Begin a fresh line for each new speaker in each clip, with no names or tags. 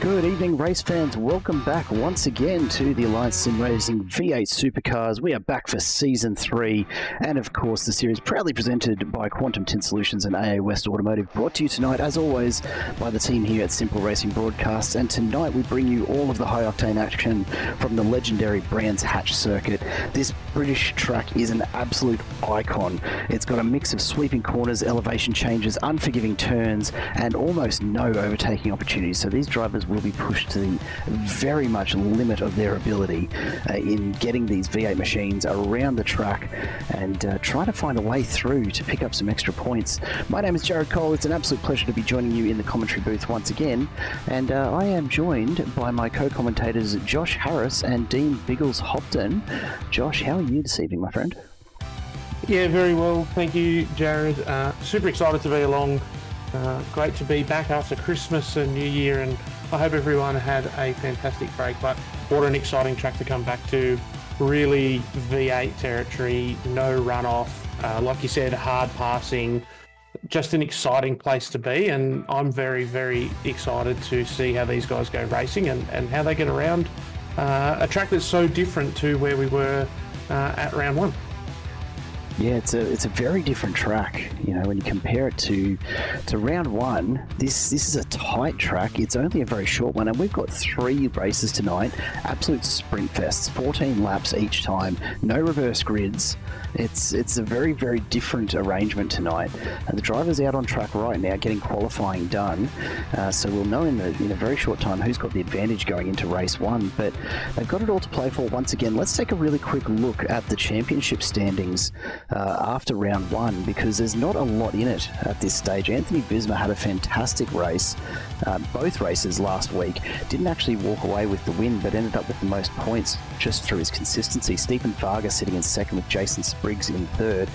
Good evening, race fans. Welcome back once again to the Alliance Sim Racing V8 Supercars. We are back for Season 3, and of course the series proudly presented by Quantum Tint Solutions and AA West Automotive, brought to you tonight, as always, by the team here at Simple Racing Broadcasts. And tonight we bring you all of the high-octane action from the legendary Brands Hatch circuit. This British track is an absolute icon. It's got a mix of sweeping corners, elevation changes, unforgiving turns, and almost no overtaking opportunities. So these drivers will be pushed to the very much limit of their ability in getting these V8 machines around the track and trying to find a way through to pick up some extra points. My name is Jared Cole. It's an absolute pleasure to be joining you in the commentary booth once again, and I am joined by my co-commentators Josh Harris and Dean Biggles-Hopton. Josh, how are you this evening, my friend?
Yeah, very well. Thank you, Jared. Super excited to be along. Great to be back after Christmas and New Year, and I hope everyone had a fantastic break. But what an exciting track to come back to. Really V8 territory, no runoff. Like you said, hard passing. Just an exciting place to be, and I'm very, very excited to see how these guys go racing and how they get around a track that's so different to where we were at round one.
Yeah, it's a very different track. You know, when you compare it to round one, this is a tight track. It's only a very short one, and we've got 3 races tonight. Absolute sprint fests, 14 laps each time, no reverse grids. It's a very, very different arrangement tonight. The driver's out on track right now getting qualifying done, so we'll know in a very short time who's got the advantage going into race one, but they've got it all to play for once again. Let's take a really quick look at the championship standings after round one, because there's not a lot in it at this stage. Anthony Visma had a fantastic race, both races last week. Didn't actually walk away with the win, but ended up with the most points just through his consistency. Stephen Varga sitting in second with Jason Spriggs in third.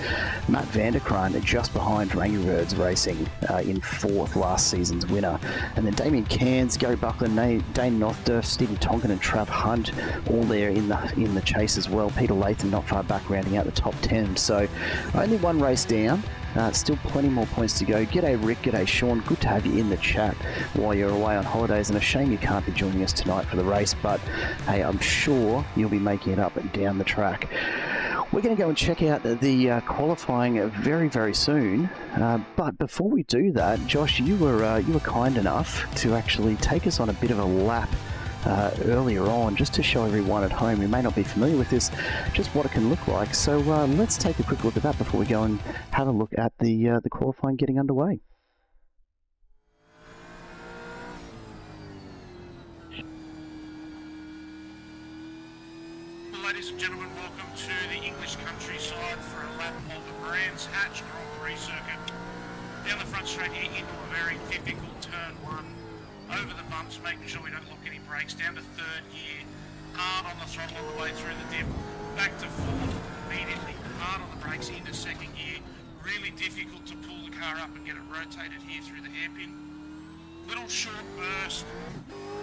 Matt Vanderkraan just behind from Angry Birds Racing in fourth, last season's winner. And then Damien Cairns, Gary Buckland, Dane Northdurf, Stephen Tonkin and Trav Hunt all there in the chase as well. Peter Latham not far back, rounding out the top 10. So only one race down. Still plenty more points to go. G'day Rick, g'day Sean, good to have you in the chat while you're away on holidays, and a shame you can't be joining us tonight for the race, but hey, I'm sure you'll be making it up and down the track. We're going to go and check out the qualifying very, very soon, but before we do that, Josh, you were kind enough to actually take us on a bit of a lap earlier on, just to show everyone at home who may not be familiar with this, just what it can look like. So let's take a quick look at that before we go and have a look at the qualifying getting underway.
Well, ladies and gentlemen, welcome to the English countryside for a lap of the Brands Hatch Grand Prix circuit. Down the front straight here into a very difficult turn one. Over the bumps, making sure we don't lock any brakes, down to third gear, hard on the throttle on the way through the dip, back to fourth, immediately hard on the brakes into second gear. Really difficult to pull the car up and get it rotated here through the hairpin. Little short burst,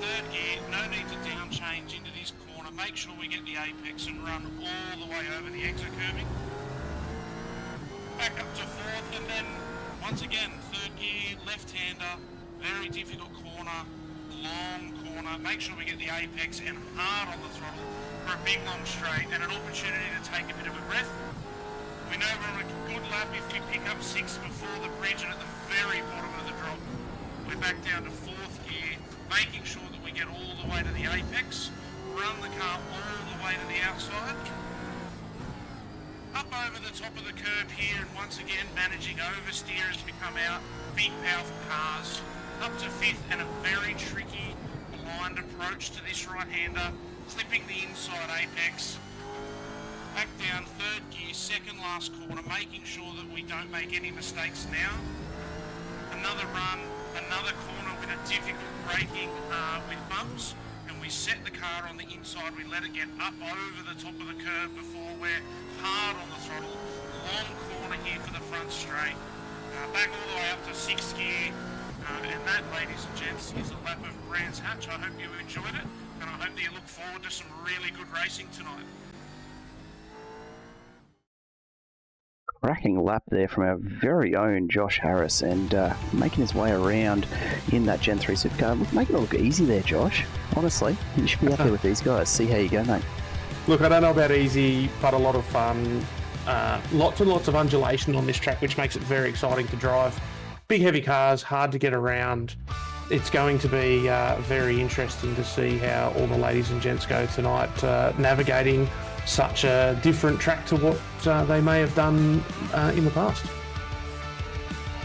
third gear, no need to down change into this corner. Make sure we get the apex and run all the way over the exit curbing. Back up to fourth, and then once again, third gear, left-hander, very difficult corner, long corner. Make sure we get the apex and hard on the throttle for a big long straight and an opportunity to take a bit of a breath. We know we're on a good lap if we pick up 6 before the bridge, and at the very bottom of the drop, we're back down to fourth gear, making sure that we get all the way to the apex, run the car all the way to the outside. Up over the top of the curb here, and once again managing oversteer as we come out. Big powerful cars. Up to fifth, and a very tricky blind approach to this right-hander, clipping the inside apex. Back down third gear, second last corner, making sure that we don't make any mistakes now. Another run, another corner with a difficult braking with bumps, and we set the car on the inside. We let it get up over the top of the curb before we're hard on the throttle. Long corner here for the front straight. Back all the way up to sixth gear. And that, ladies and gents, is a lap of Brands Hatch. I hope you enjoyed it, and I hope that you look forward to some really good racing tonight.
cracking lap there from our very own Josh Harris, and making his way around in that Gen 3 supercar. Making it look easy there, Josh. Honestly, you should be up there with these guys. See how you go, mate.
Look, I don't know about easy, but a lot of fun. Lots and lots of undulation on this track, which makes it very exciting to drive. Big, heavy cars, hard to get around. It's going to be very interesting to see how all the ladies and gents go tonight, navigating such a different track to what they may have done in the past.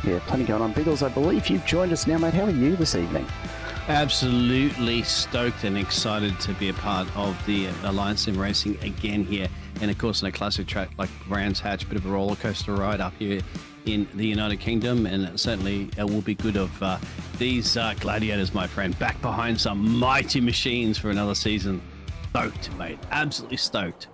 Yeah, plenty going on. Biggles, I believe you've joined us now, mate. How are you this evening?
Absolutely stoked and excited to be a part of the Alliance Sim Racing again here. And of course, in a classic track like Brands Hatch, a bit of a roller coaster ride up here in the United Kingdom. And certainly it will be good of these gladiators, my friend, back behind some mighty machines for another season. Stoked, mate. Absolutely stoked.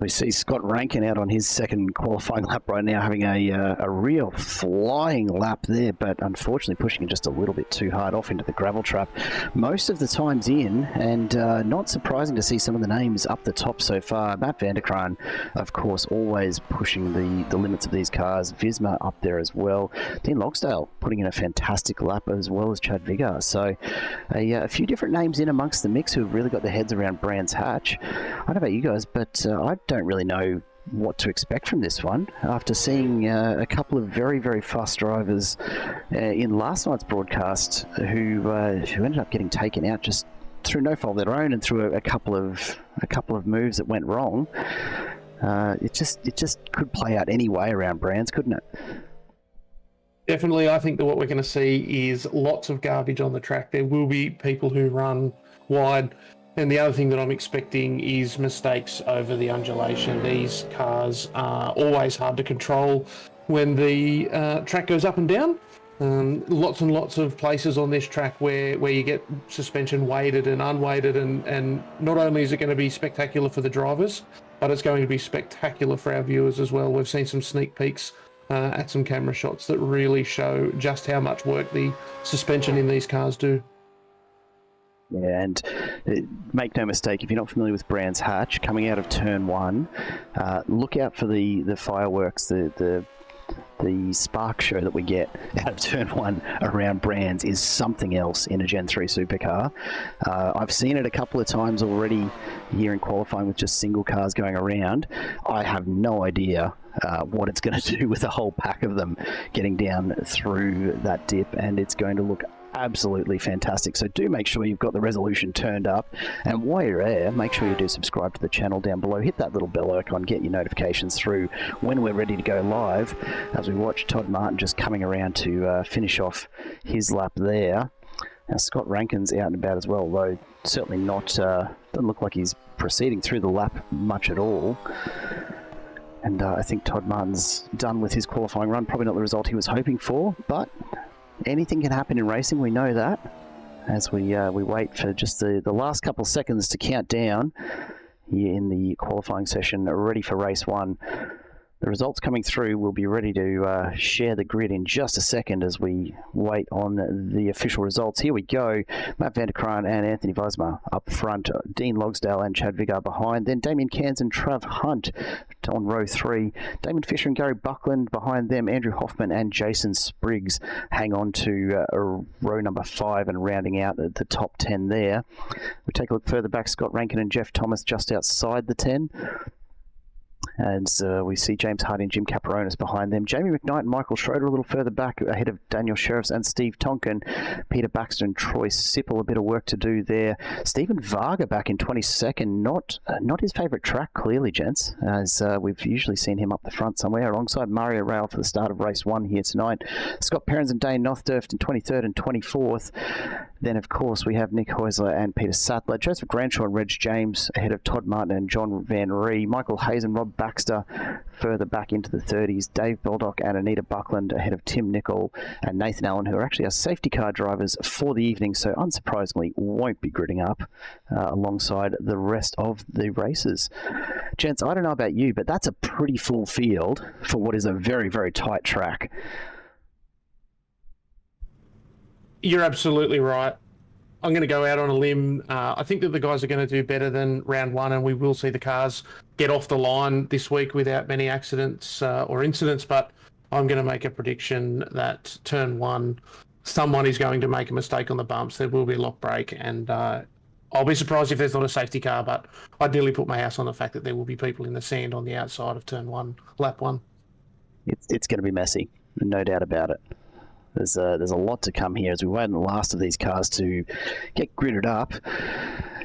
We see Scott Rankin out on his second qualifying lap right now, having a real flying lap there, but unfortunately pushing it just a little bit too hard off into the gravel trap. Most of the time's in, and not surprising to see some of the names up the top so far. Matt Vanderkraan, of course, always pushing the limits of these cars. Visma up there as well. Dean Logsdale putting in a fantastic lap, as well as Chad Vigar. So a few different names in amongst the mix who've really got their heads around Brands Hatch. I don't know about you guys, but I don't really know what to expect from this one after seeing a couple of very, very fast drivers in last night's broadcast who ended up getting taken out just through no fault of their own and through a couple of moves that went wrong. It just could play out any way around Brands, couldn't it?
Definitely, I think that what we're going to see is lots of garbage on the track. There will be people who run wide. And the other thing that I'm expecting is mistakes over the undulation. These cars are always hard to control when the track goes up and down. Lots and lots of places on this track where you get suspension weighted and unweighted, and not only is it going to be spectacular for the drivers, but it's going to be spectacular for our viewers as well. We've seen some sneak peeks at some camera shots that really show just how much work the suspension in these cars do.
Yeah, and make no mistake, if you're not familiar with Brands Hatch, coming out of turn one, look out for the fireworks, the spark show that we get out of turn one around Brands is something else in a Gen 3 supercar. I've seen it a couple of times already here in qualifying with just single cars going around. I have no idea what it's going to do with a whole pack of them getting down through that dip, and it's going to look absolutely fantastic. So do make sure you've got the resolution turned up, and while you're there, make sure you do subscribe to the channel down below. Hit that little bell icon, get your notifications through when we're ready to go live, as we watch Todd Martin just coming around to finish off his lap there. Now Scott Rankin's out and about as well, though certainly not doesn't look like he's proceeding through the lap much at all. And I think Todd Martin's done with his qualifying run. Probably not the result he was hoping for, but anything can happen in racing, we know that, as we wait for just the last couple seconds to count down here in the qualifying session, ready for race one. The results coming through. We'll be ready to share the grid in just a second as we wait on the official results. Here we go. Matt Vanderkraan and Anthony Visma up front. Dean Logsdale and Chad Vigar behind. Then Damien Cairns and Trav Hunt on row 3. Damon Fisher and Gary Buckland behind them. Andrew Hoffman and Jason Spriggs hang on to row number 5 and rounding out the top 10 there. We take a look further back. Scott Rankin and Jeff Thomas just outside the 10. And we see James Hardy and Jim Caperonis behind them. Jamie McKnight and Michael Schroeder a little further back ahead of Daniel Sheriffs and Steve Tonkin. Peter Baxter and Troy Sipple, a bit of work to do there. Stephen Varga back in 22nd. Not his favourite track, clearly, gents, as we've usually seen him up the front somewhere alongside Mario Rail for the start of race 1 here tonight. Scott Perrins and Dane Nothdurft in 23rd and 24th. Then, of course, we have Nick Heusler and Peter Sattler. Joseph Granshaw and Reg James ahead of Todd Martin and John Van Ree. Michael Hayes and Rob Baxter further back into the 30s. Dave Baldock and Anita Buckland ahead of Tim Nicol and Nathan Allen, who are actually our safety car drivers for the evening, so unsurprisingly won't be gridding up alongside the rest of the races. Gents, I don't know about you, but that's a pretty full field for what is a very, very tight track.
You're absolutely right. I'm going to go out on a limb. I think that the guys are going to do better than round one, and we will see the cars get off the line this week without many accidents or incidents. But I'm going to make a prediction that turn one, someone is going to make a mistake on the bumps. There will be a lock brake, and I'll be surprised if there's not a safety car. But I'd nearly put my house on the fact that there will be people in the sand on the outside of turn one, lap one.
It's going to be messy, no doubt about it. There's a lot to come here as we wait on the last of these cars to get gridded up.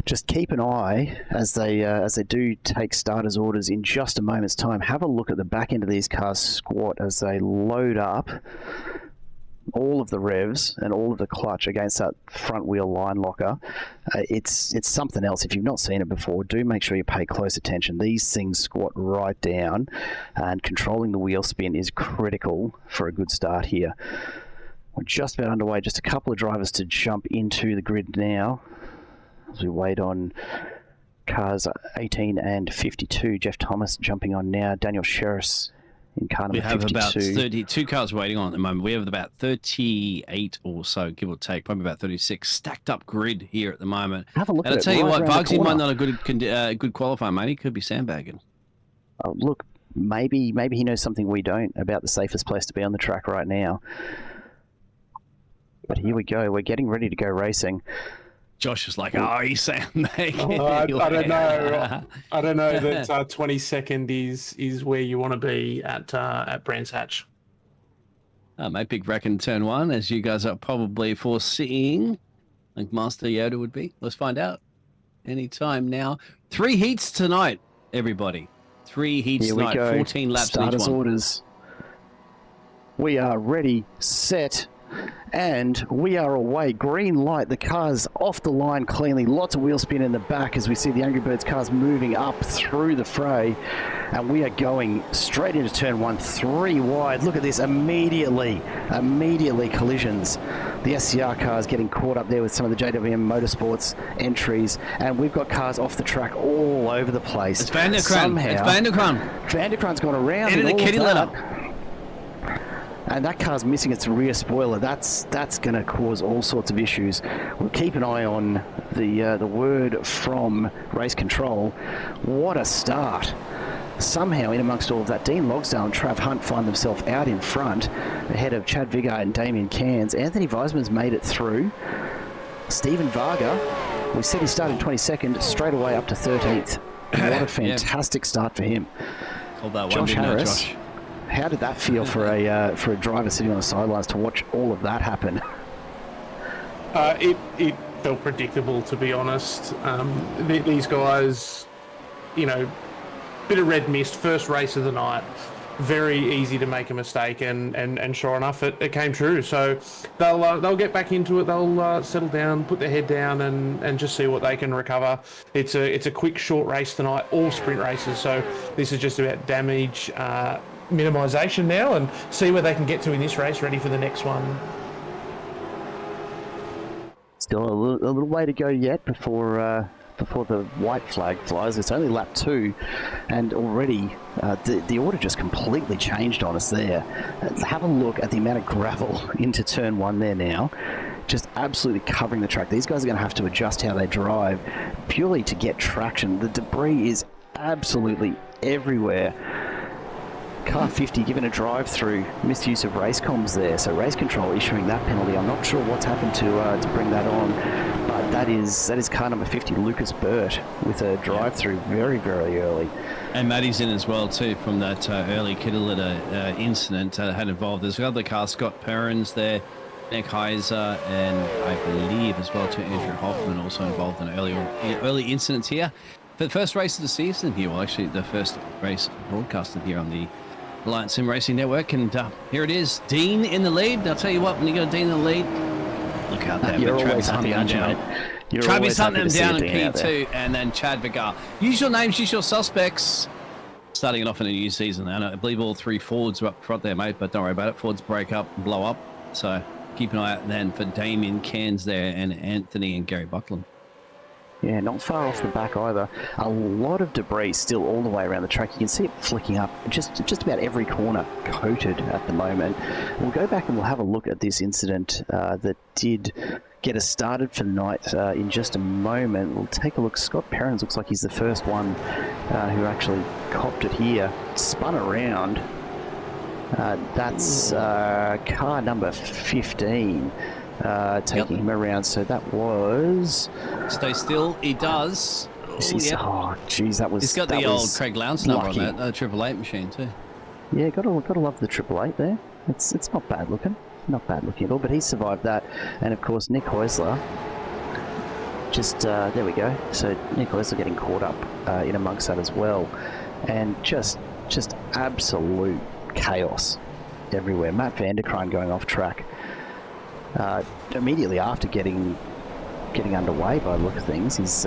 Just keep an eye as they do take starters orders in just a moment's time. Have a look at the back end of these cars squat as they load up all of the revs and all of the clutch against that front wheel line locker. It's something else. If you've not seen it before, do make sure you pay close attention. These things squat right down, and controlling the wheel spin is critical for a good start here. We're just about underway. Just a couple of drivers to jump into the grid now as we wait on cars 18 and 52. Jeff Thomas jumping on now. Daniel Sherris in car number 52.
We have about 32 cars waiting on at the moment. We have about 38 or so, give or take, probably about 36 stacked up grid here at the moment.
Have a look
and
at
I'll
it.
tell you
Right
what,
around the
Bugsy might
corner.
not a good qualifier, mate. He could be sandbagging.
Look, maybe he knows something we don't about the safest place to be on the track right now. But here we go. We're getting ready to go racing.
Josh is like, oh, he's sandbagging.
I don't know. I don't know that 22nd is where you want to be at Brands Hatch.
Mate, big wreck in turn one, as you guys are probably foreseeing, like Master Yoda would be. Let's find out. Anytime now. 3 heats tonight, everybody. 3 heats
Here we
tonight.
go.
14 laps in each
Starters
one.
orders. We are ready, set, and we are away. Green light. The car's off the line cleanly. Lots of wheel spin in the back as we see the Angry Birds cars moving up through the fray. And we are going straight into turn one, 3 wide. Look at this. Immediately collisions. The SCR cars getting caught up there with some of the JWM Motorsports entries. And we've got cars off the track all over the place.
It's Van der Kran.
Somehow,
It's Van der Kran.
Van der Kran's gone around
Into
in
the
all
kitty
of that.
litter.
And that car's missing its rear spoiler. That's going to cause all sorts of issues. We'll keep an eye on the word from race control. What a start. Somehow, in amongst all of that, Dean Logsdale and Trav Hunt find themselves out in front, ahead of Chad Vigard and Damien Cairns. Anthony Weisman's made it through. Stephen Varga, we said he started 22nd, straight away up to 13th. What a fantastic start for him.
Called that one,
Josh
didn't I,
Harris.
Josh?
How did that feel for a driver sitting on the sidelines to watch all of that happen?
It felt predictable, to be honest. These guys, bit of red mist, first race of the night. Very easy to make a mistake, and sure enough, it came true. So they'll get back into it. They'll settle down, put their head down, and just see what they can recover. It's a quick, short race tonight, all sprint races. So this is just about damage minimisation now, and see where they can get to in this race, ready for the next one.
Still a little way to go yet before the white flag flies. It's only lap 2, and already the order just completely changed on us there. Have a look at the amount of gravel into turn 1 there now. Just absolutely covering the track. These guys are going to have to adjust how they drive purely to get traction. The debris is absolutely everywhere. Car 50 given a drive-through, misuse of race comms there, so race control issuing that penalty. I'm not sure what's happened to bring that on, but that is car number 50, Lucas Burt, with a drive-through very, very early.
And Matty's in as well too from that early Kittelitter incident that had involved. There's other cars, Scott Perrins there, Nick Heiser, and I believe as well too Andrew Hoffman also involved in early incidents here. For the first race of the season here, well actually the first race broadcasted here on the Alliance Sim Racing Network, and here it is, Dean in the lead. I'll tell you what, when you got Dean in the lead, look out there.
You're
Travis
always happy,
hunting
aren't you,
down.
mate? You're
Travis
always
hunting
happy
them
to see
down in
Dean out there.
P2, and then Chad Vigar. Usual names, usual suspects. Starting it off in a new season, and I believe all 3 Fords are up front there, mate, but don't worry about it. Fords break up and blow up, so keep an eye out then for Damien Cairns there, and Anthony and Gary Buckland.
Yeah, not far off the back either. A lot of debris still all the way around the track. You can see it flicking up just about every corner coated at the moment. We'll go back and we'll have a look at this incident that did get us started for the night in just a moment. We'll take a look. Scott Perrins looks like he's the first one who actually copped it here. Spun around. That's car number 15 taking him around. So that was...
Stay still. He does.
Oh, geez, that was...
He's got the old Craig Lowndes number on that 888 machine too.
Yeah, gotta love the 888 there. It's not bad looking. Not bad looking at all, but he survived that. And of course, Nick Heusler, just, there we go. So Nick Heusler getting caught up in amongst that as well. And just absolute chaos everywhere. Matt Vanderkraan going off track immediately after getting underway by the look of things. He's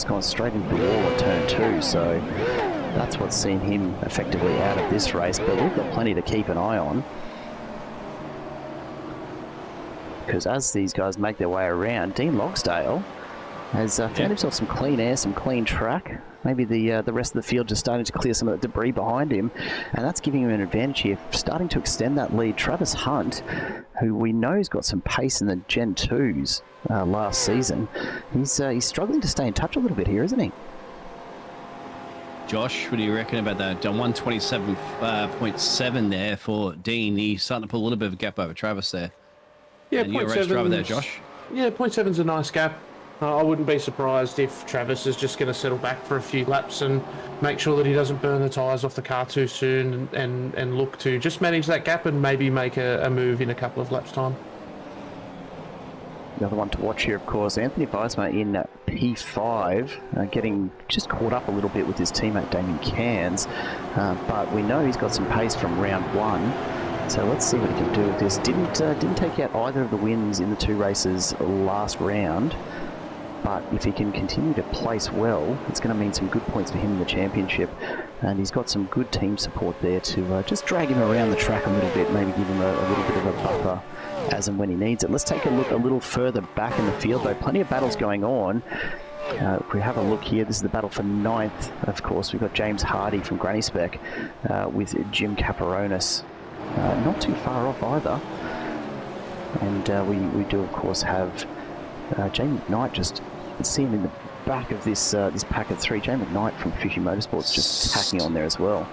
gone straight into the wall at turn 2, so that's what's seen him effectively out of this race. But we've got plenty to keep an eye on, because as these guys make their way around, Dean Logsdale has found himself some clean air, some clean track. Maybe the rest of the field just starting to clear some of the debris behind him, and that's giving him an advantage here, starting to extend that lead. Travis Hunt, who we know has got some pace in the Gen 2s last season, he's struggling to stay in touch a little bit here, isn't he?
Josh, what do you reckon about that? 127.7 there for Dean. He's starting to pull a little bit of a gap over Travis there.
Yeah,
and you're a race driver there, Josh.
Yeah, 0.7's a nice gap. I wouldn't be surprised if Travis is just going to settle back for a few laps and make sure that he doesn't burn the tyres off the car too soon, and look to just manage that gap and maybe make a move in a couple of laps' time.
The other one to watch here, of course, Anthony Weismer in P5, getting just caught up a little bit with his teammate Damien Cairns, but we know he's got some pace from round 1. So let's see what he can do with this. Didn't take out either of the wins in the 2 races last round, but if he can continue to place well, it's going to mean some good points for him in the championship. And he's got some good team support there to just drag him around the track a little bit, maybe give him a little bit of a buffer as and when he needs it. Let's take a look a little further back in the field, though. Plenty of battles going on. If we have a look here, this is the battle for 9th. Of course, we've got James Hardy from Granny Spec with Jim Caparonis. Not too far off either. And we do, of course, have Jamie McKnight. Just see him in the back of this pack of 3. Jamie McKnight from Fishy Motorsports just tacking on there as well.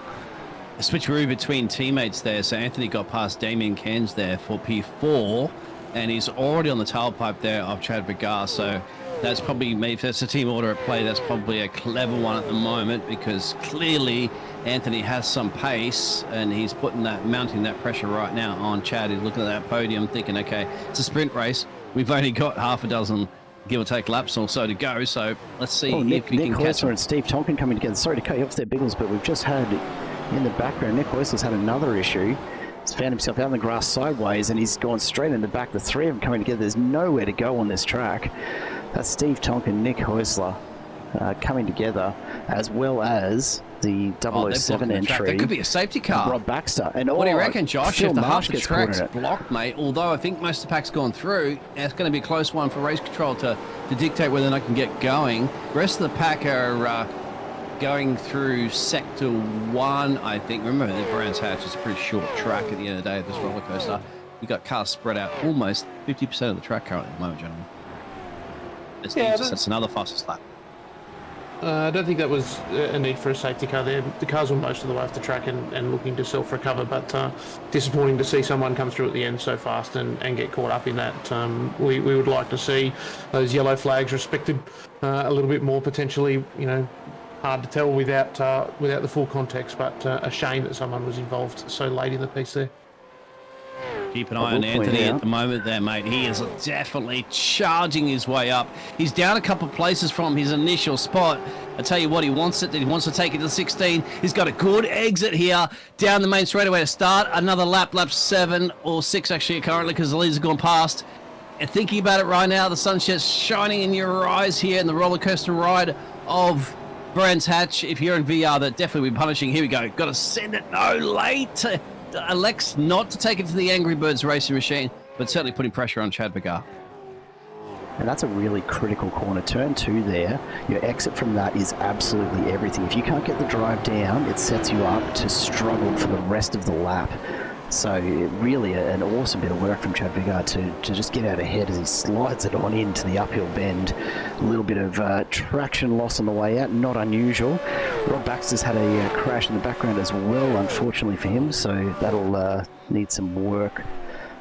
A switcheroo between teammates there. So Anthony got past Damien Cairns there for P4, and he's already on the tailpipe there of Chad Vigar. So that's probably, if that's a team order at play, that's probably a clever one at the moment, because clearly Anthony has some pace and he's mounting that pressure right now on Chad. He's looking at that podium thinking, okay, it's a sprint race. We've only got half a dozen, give or take, laps or so to go. So let's see if we can catch him.
And Steve Tonkin coming together. Sorry to cut you off there, Biggles, but we've just had in the background, Nick Heusler's had another issue. He's found himself out in the grass sideways and he's gone straight in the back. The 3 of them coming together. There's nowhere to go on this track. That's Steve Tonkin, Nick Heusler coming together, as well as the 007 entry.
That could be a safety car.
Rob Baxter. And
what do you reckon, Josh?
Phil
If the
Marsh
half the
gets caught in
track's
it.
blocked, mate, although I think most of the pack's gone through, it's going to be a close one for race control to dictate whether or not I can get going. The rest of the pack are going through sector 1, I think. Remember, the Brands Hatch is a pretty short track at the end of the day of this roller coaster. You've got cars spread out almost 50% of the track currently at the moment, gentlemen. That's another fastest lap.
I don't think that was a need for a safety car there. The cars were most of the way off the track and looking to self-recover, but disappointing to see someone come through at the end so fast and get caught up in that. We would like to see those yellow flags respected a little bit more, potentially, hard to tell without the full context, but a shame that someone was involved so late in the piece there.
Keep an eye on Anthony at the moment there, mate. He is definitely charging his way up. He's down a couple of places from his initial spot. I tell you what, he wants it. He wants to take it to 16. He's got a good exit here down the main straightaway to start. Another lap 7 or 6 actually currently, because the leaders have gone past. And thinking about it right now, the sun's just shining in your eyes here in the roller coaster ride of Brands Hatch. If you're in VR, they'll definitely be punishing. Here we go. Got to send it late. Elects not to take it to the Angry Birds racing machine, but certainly putting pressure on Chad Vigar.
And that's a really critical corner. Turn 2 there. Your exit from that is absolutely everything. If you can't get the drive down, it sets you up to struggle for the rest of the lap. So really an awesome bit of work from Chad Vigard to just get out ahead as he slides it on into the uphill bend. A little bit of traction loss on the way out, not unusual. Rob Baxter's had a crash in the background as well, unfortunately for him, so that'll need some work.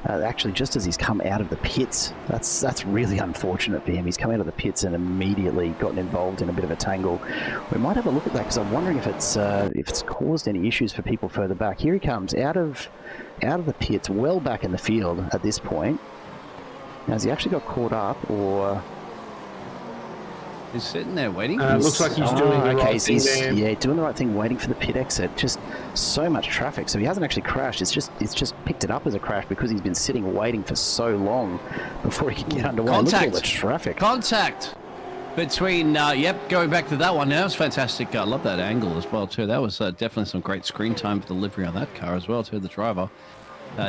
Actually, just as he's come out of the pits, that's really unfortunate for him. He's come out of the pits and immediately gotten involved in a bit of a tangle. We might have a look at that because I'm wondering if it's caused any issues for people further back. Here he comes out of the pits, well back in the field at this point. Now, has he actually got caught up, or?
He's sitting there waiting.
Looks like he's doing the right thing there.
Yeah, doing the right thing, waiting for the pit exit. Just so much traffic. So he hasn't actually crashed. It's just picked it up as a crash because he's been sitting waiting for so long before he can get underway. Look at all the traffic.
Contact between, going back to that one. That was fantastic. I love that angle as well, too. That was definitely some great screen time for delivery on that car as well, too, the driver.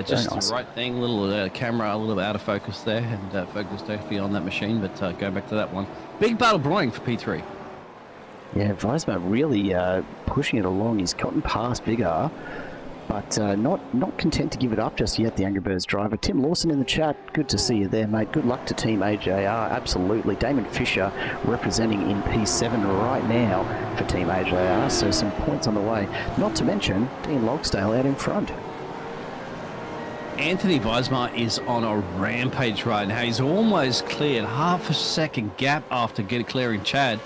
Just nice. The right thing, little camera, a little out of focus there, and focused definitely on that machine, but going back to that one. Big battle brewing for P3.
Yeah, Weisman really pushing it along. He's gotten past Vigard, but not content to give it up just yet, the Angry Birds driver. Tim Lawson in the chat, good to see you there, mate. Good luck to Team AJR, absolutely. Damon Fisher representing in P7 right now for Team AJR, so some points on the way. Not to mention Dean Logsdale out in front.
Anthony Weismar is on a rampage right now. He's almost cleared half a second gap after clearing Chad,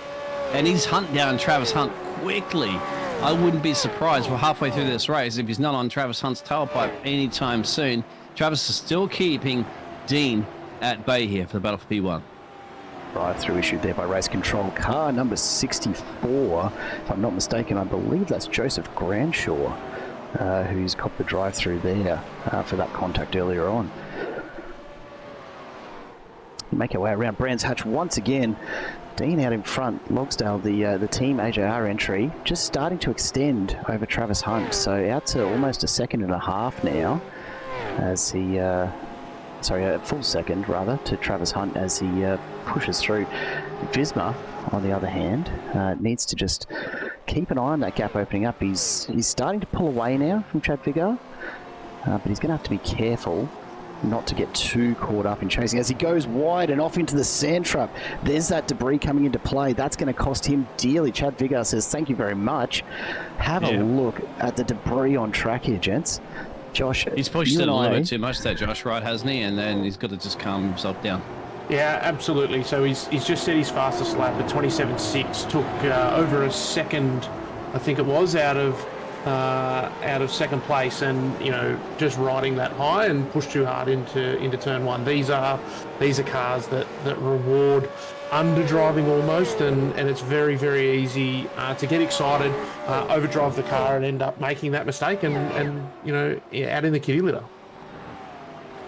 and he's hunting down Travis Hunt quickly. I wouldn't be surprised we're halfway through this race if he's not on Travis Hunt's tailpipe anytime soon. Travis is still keeping Dean at bay here for the battle for P1.
Drive-through issued there by race control. Car number 64, if I'm not mistaken, I believe that's Joseph Granshaw. Who's copped the drive-through there for that contact earlier on. Make our way around Brands Hatch once again. Dean out in front. Logsdale, the Team AJR entry, just starting to extend over Travis Hunt. So out to almost a second and a half now as he... a full second, rather, to Travis Hunt as he pushes through. Visma, on the other hand, needs to just keep an eye on that gap opening up. He's starting to pull away now from Chad Vigard, but he's going to have to be careful not to get too caught up in chasing as he goes wide and off into the sand trap. There's that debris coming into play. That's going to cost him dearly. Chad Vigard says, thank you very much. Have a look at the debris on track here, gents. Josh,
he's pushed it a little bit too much there, Josh, right, hasn't he? And then he's got to just calm himself down.
Yeah, absolutely. So he's just set his fastest lap at 27.6. Took over a second, I think it was, out of second place, and just riding that high and pushed too hard into turn one. These are cars that reward under-driving almost, and it's very, very easy to get excited, overdrive the car and end up making that mistake and out in the kitty litter.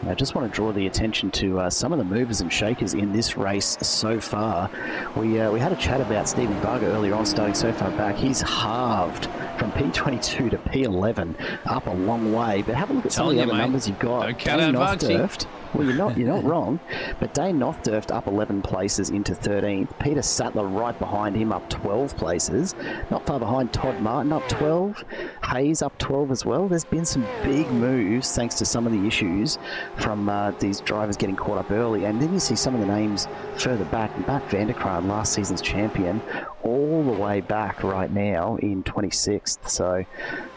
I just want to draw the attention to some of the movers and shakers in this race so far. We had a chat about Stephen Barger earlier on, starting so far back. He's halved from P22 to P11, up a long way. But have a look at some of the other numbers you've got.
Don't count out Vargsy.
Well, you're not wrong. But Dane Nothdurft up 11 places into 13th. Peter Sattler right behind him, up 12 places. Not far behind, Todd Martin up 12. Hayes up 12 as well. There's been some big moves thanks to some of the issues from these drivers getting caught up early. And then you see some of the names further back. Matt Vanderkraan, last season's champion, all the way back right now in 26th. So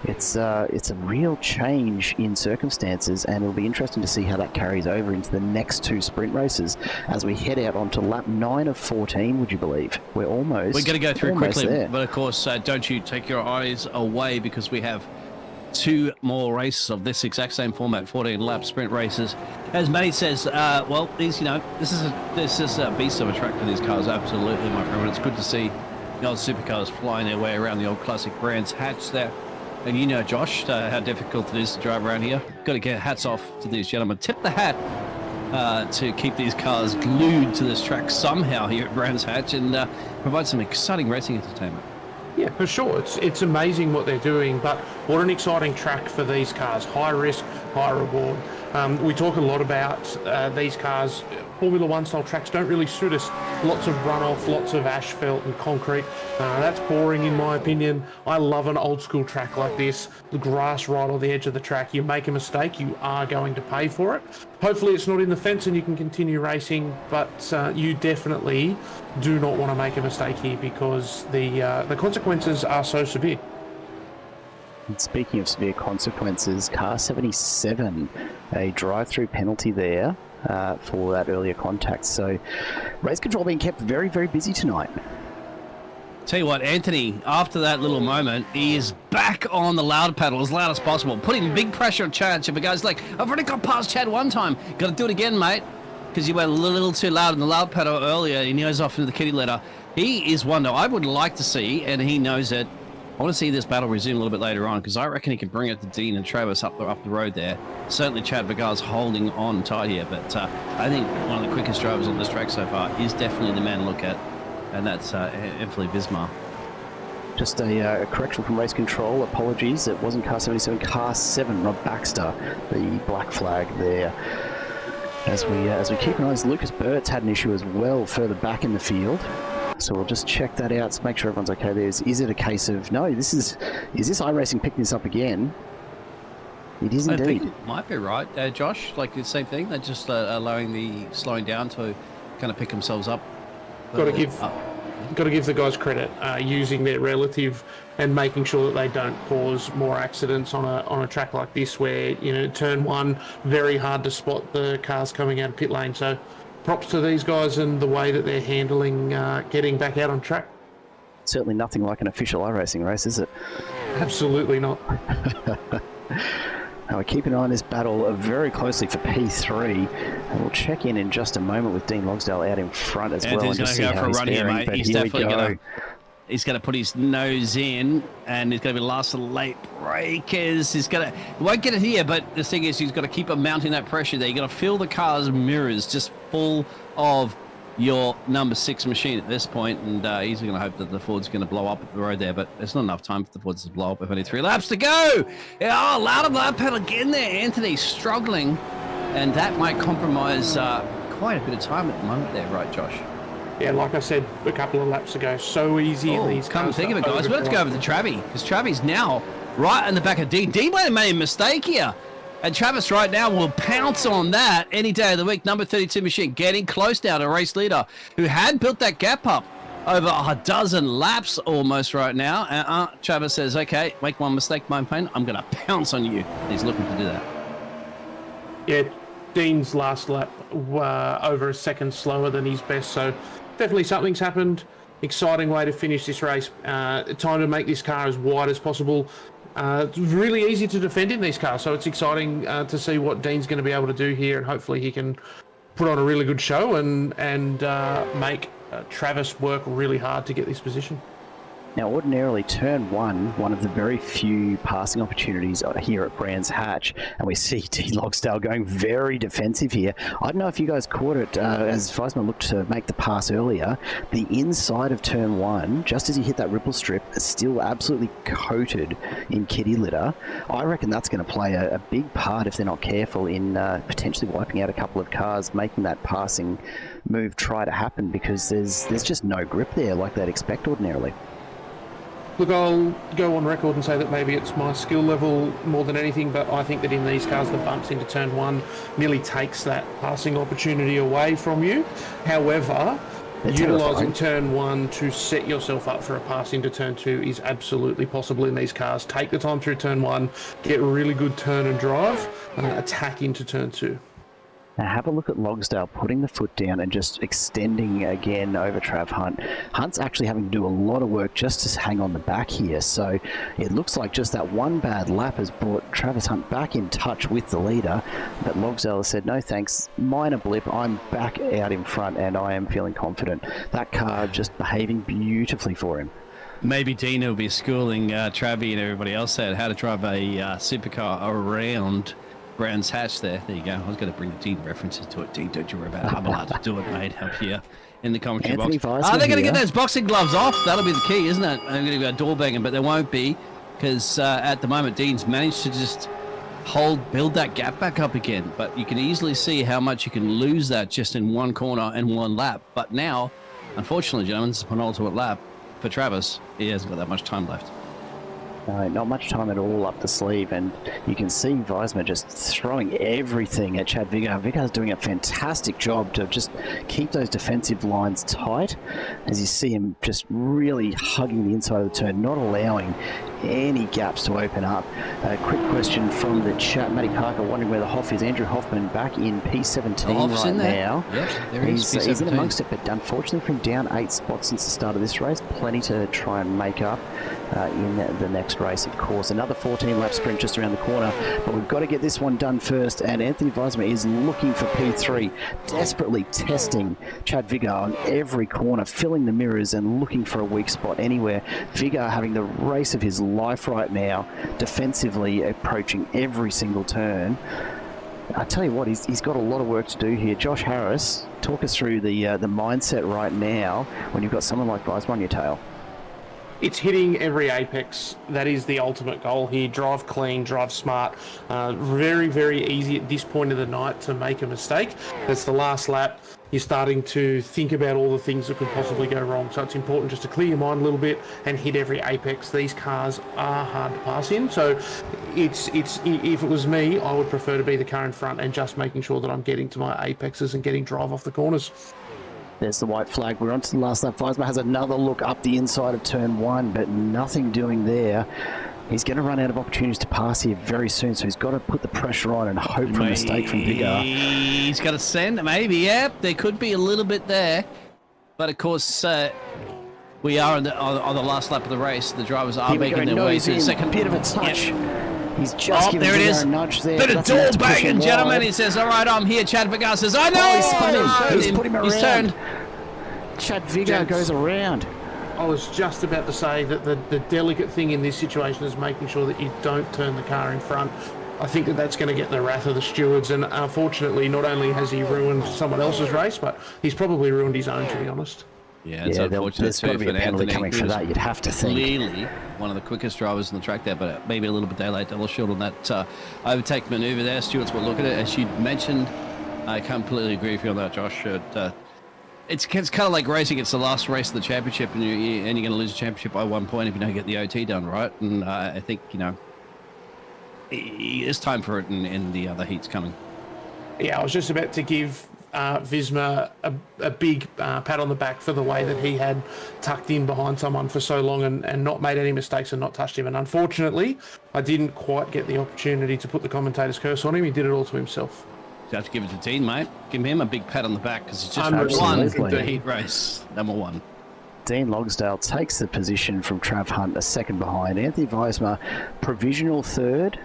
it's a real change in circumstances, and it'll be interesting to see how that carries over into the next two sprint races as we head out onto lap 9 of 14, would you believe? We're going to go through quickly there.
But of course, don't you take your eyes away, because we have two more races of this exact same format, 14 lap sprint races. As Matty says, this is a beast of a track for these cars, absolutely, my friend. It's good to see the old supercars flying their way around the old classic Brands Hatch there. And Josh, how difficult it is to drive around here. Got to get hats off to these gentlemen. Tip the hat to keep these cars glued to this track somehow here at Brands Hatch and provide some exciting racing entertainment.
Yeah, for sure. It's amazing what they're doing, but what an exciting track for these cars. High risk, high reward. We talk a lot about these cars. Formula One style tracks don't really suit us. Lots of runoff, lots of asphalt and concrete. That's boring in my opinion. I love an old school track like this. The grass right on the edge of the track. You make a mistake, you are going to pay for it. Hopefully it's not in the fence and you can continue racing, but you definitely do not want to make a mistake here because the consequences are so severe.
And speaking of severe consequences, car 77, a drive-through penalty there for that earlier contact. So race control being kept very, very busy tonight.
Tell you what, Anthony, after that little moment, he is back on the loud pedal as loud as possible, putting big pressure on Chad. If a guy's like, I've already got past Chad one time, got to do it again, mate, because you went a little too loud on the loud pedal earlier, and he goes off into the kitty litter. He is one that I would like to see, and he knows it. I want to see this battle resume a little bit later on because I reckon he can bring it to Dean and Travis up the road there. Certainly Chad Vergar's holding on tight here, but I think one of the quickest drivers on this track so far is definitely the man to look at, and that's Anthony Vismar.
Just a correction from race control. Apologies, it wasn't car 77, car 7, Rob Baxter, the black flag there. As we keep an eye, Lucas Burt's had an issue as well further back in the field. So we'll just check that out to make sure everyone's okay there. Is it a case of, no, is this iRacing picking this up again? It is indeed.
I think it might be right, Josh, like the same thing. They're just allowing the slowing down to kind of pick themselves up.
Got to give the guys credit using their relative and making sure that they don't cause more accidents on a track like this where, you know, turn one, very hard to spot the cars coming out of pit lane. So props to these guys and the way that they're handling getting back out on track.
Certainly nothing like an official iRacing race, is it?
Absolutely not.
Now we're keeping an eye on this battle very closely for P3, and we'll check in just a moment with Dean Logsdale out in front as well.
He's going to go for a run here, mate. He's definitely going to. He's going to put his nose in, and he's going to be the last of the late breakers. He won't get it here, but the thing is, he's got to keep mounting that pressure there. You've got to fill the car's mirrors just full of your number 6 machine at this point, and he's going to hope that the Ford's going to blow up at the road there, but there's not enough time for the Fords to blow up with only 3 laps to go. Yeah, loud pedal again there. Anthony struggling, and that might compromise quite a bit of time at the moment there, right, Josh?
Yeah, like I said a couple of laps ago, so easy in these
come
cars.
Think of it, guys. We have to go over to Travie, because Travie's now right in the back of Dean. Dean might have made a mistake here. And Travis right now will pounce on that any day of the week. Number 32 machine getting close now to race leader, who had built that gap up over a dozen laps almost right now. Travis says, okay, make one mistake, my friend. I'm going to pounce on you. He's looking to do that.
Yeah, Dean's last lap over a second slower than his best, so definitely something's happened. Exciting way to finish this race. Time to make this car as wide as possible. It's really easy to defend in these cars, so it's exciting to see what Dean's going to be able to do here, and hopefully he can put on a really good show and make Travis work really hard to get this position.
Now, ordinarily, turn one of the very few passing opportunities here at Brands Hatch, and we see T. Logsdale going very defensive here. I don't know if you guys caught it as Weissman looked to make the pass earlier. The inside of turn one, just as he hit that ripple strip, is still absolutely coated in kitty litter. I reckon that's going to play a big part if they're not careful in potentially wiping out a couple of cars, making that passing move try to happen, because there's just no grip there like they'd expect ordinarily.
Look, I'll go on record and say that maybe it's my skill level more than anything, but I think that in these cars, the bumps into turn one nearly takes that passing opportunity away from you. However, utilising turn one to set yourself up for a pass into turn two is absolutely possible in these cars. Take the time through turn one, get a really good turn and drive, attack into turn two.
Now have a look at Logsdale putting the foot down and just extending again over Trav Hunt. Hunt's actually having to do a lot of work just to hang on the back here, so it looks like just that one bad lap has brought Travis Hunt back in touch with the leader, but Logsdale has said, no thanks, minor blip, I'm back out in front and I am feeling confident. That car just behaving beautifully for him.
Maybe Dean will be schooling Travie and everybody else there how to drive a supercar around Brands Hatch there. There you go. I was going to bring the Dean references to it. Dean, don't you worry about it. I'm allowed to do it, mate, up here in the commentary box. They're going to get those boxing gloves off. That'll be the key, isn't it? I'm going to go door banging, but there won't be, because at the moment, Dean's managed to just build that gap back up again. But you can easily see how much you can lose that just in one corner and one lap. But now, unfortunately, gentlemen, it's a penultimate lap for Travis. He hasn't got that much time left.
No, not much time at all up the sleeve, and you can see Weismer just throwing everything at Chad Vigar. Vigar's doing a fantastic job to just keep those defensive lines tight, as you see him just really hugging the inside of the turn, not allowing any gaps to open up. A quick question from the chat. Matty Parker wondering where the Hoff is. Andrew Hoffman back in P17 right now.
Yep, there he's
in amongst it, but unfortunately from down 8 spots since the start of this race, plenty to try and make up in the next race, of course. Another 14-lap sprint just around the corner, but we've got to get this one done first, and Anthony Weismer is looking for P3, desperately testing Chad Vigar on every corner, filling the mirrors and looking for a weak spot anywhere. Vigar having the race of his life right now, defensively approaching every single turn. I tell you what, he's got a lot of work to do here. Josh Harris, talk us through the mindset right now when you've got someone like Weismer on your tail.
It's hitting every apex. That is the ultimate goal here. Drive clean, drive smart. Very, very easy at this point of the night to make a mistake. That's the last lap. You're starting to think about all the things that could possibly go wrong. So it's important just to clear your mind a little bit and hit every apex. These cars are hard to pass in. So it's if it was me, I would prefer to be the car in front and just making sure that I'm getting to my apexes and getting drive off the corners.
There's the white flag. We're on to the last lap. Weismer has another look up the inside of turn 1, but nothing doing there. He's going to run out of opportunities to pass here very soon, so he's got to put the pressure on and hope for a mistake from Vigar.
He's got to send, maybe, yeah. There could be a little bit there. But, of course, we are on the last lap of the race. The drivers are making their way to the second.
Bit of a touch.
Yep.
He's just giving
there it is.
A nudge there.
Bit of door banging, gentlemen. He says, all right, I'm here. Chad Vigar says, I know.
He's spun him. He's put him around.
He's turned.
Chad Vigar goes around.
I was just about to say that the delicate thing in this situation is making sure that you don't turn the car in front. I think that's going to get the wrath of the stewards, and unfortunately, not only has he ruined someone else's race, but he's probably ruined his own, to be honest.
Yeah, it's unfortunate
there's got to be a penalty coming for that, you'd have to think.
Clearly one of the quickest drivers on the track there, but maybe a little bit delayed, double short on that overtake manoeuvre there. Stewards will look at it. As you mentioned, I completely agree with you on that, Josh. It's kind of like racing. It's the last race of the championship, and you're going to lose the championship by 1 point if you don't get the OT done, right? And I think, it's time for it in the other heats coming.
Yeah, I was just about to give Visma a big pat on the back for the way that he had tucked in behind someone for so long and not made any mistakes and not touched him. And unfortunately, I didn't quite get the opportunity to put the commentator's curse on him. He did it all to himself.
You have to give it to Dean, mate. Give him a big pat on the back because it's just
won
the heat race. Number 1.
Dean Logsdale takes the position from Trav Hunt, a second behind. Anthony Weismer, provisional 3rd,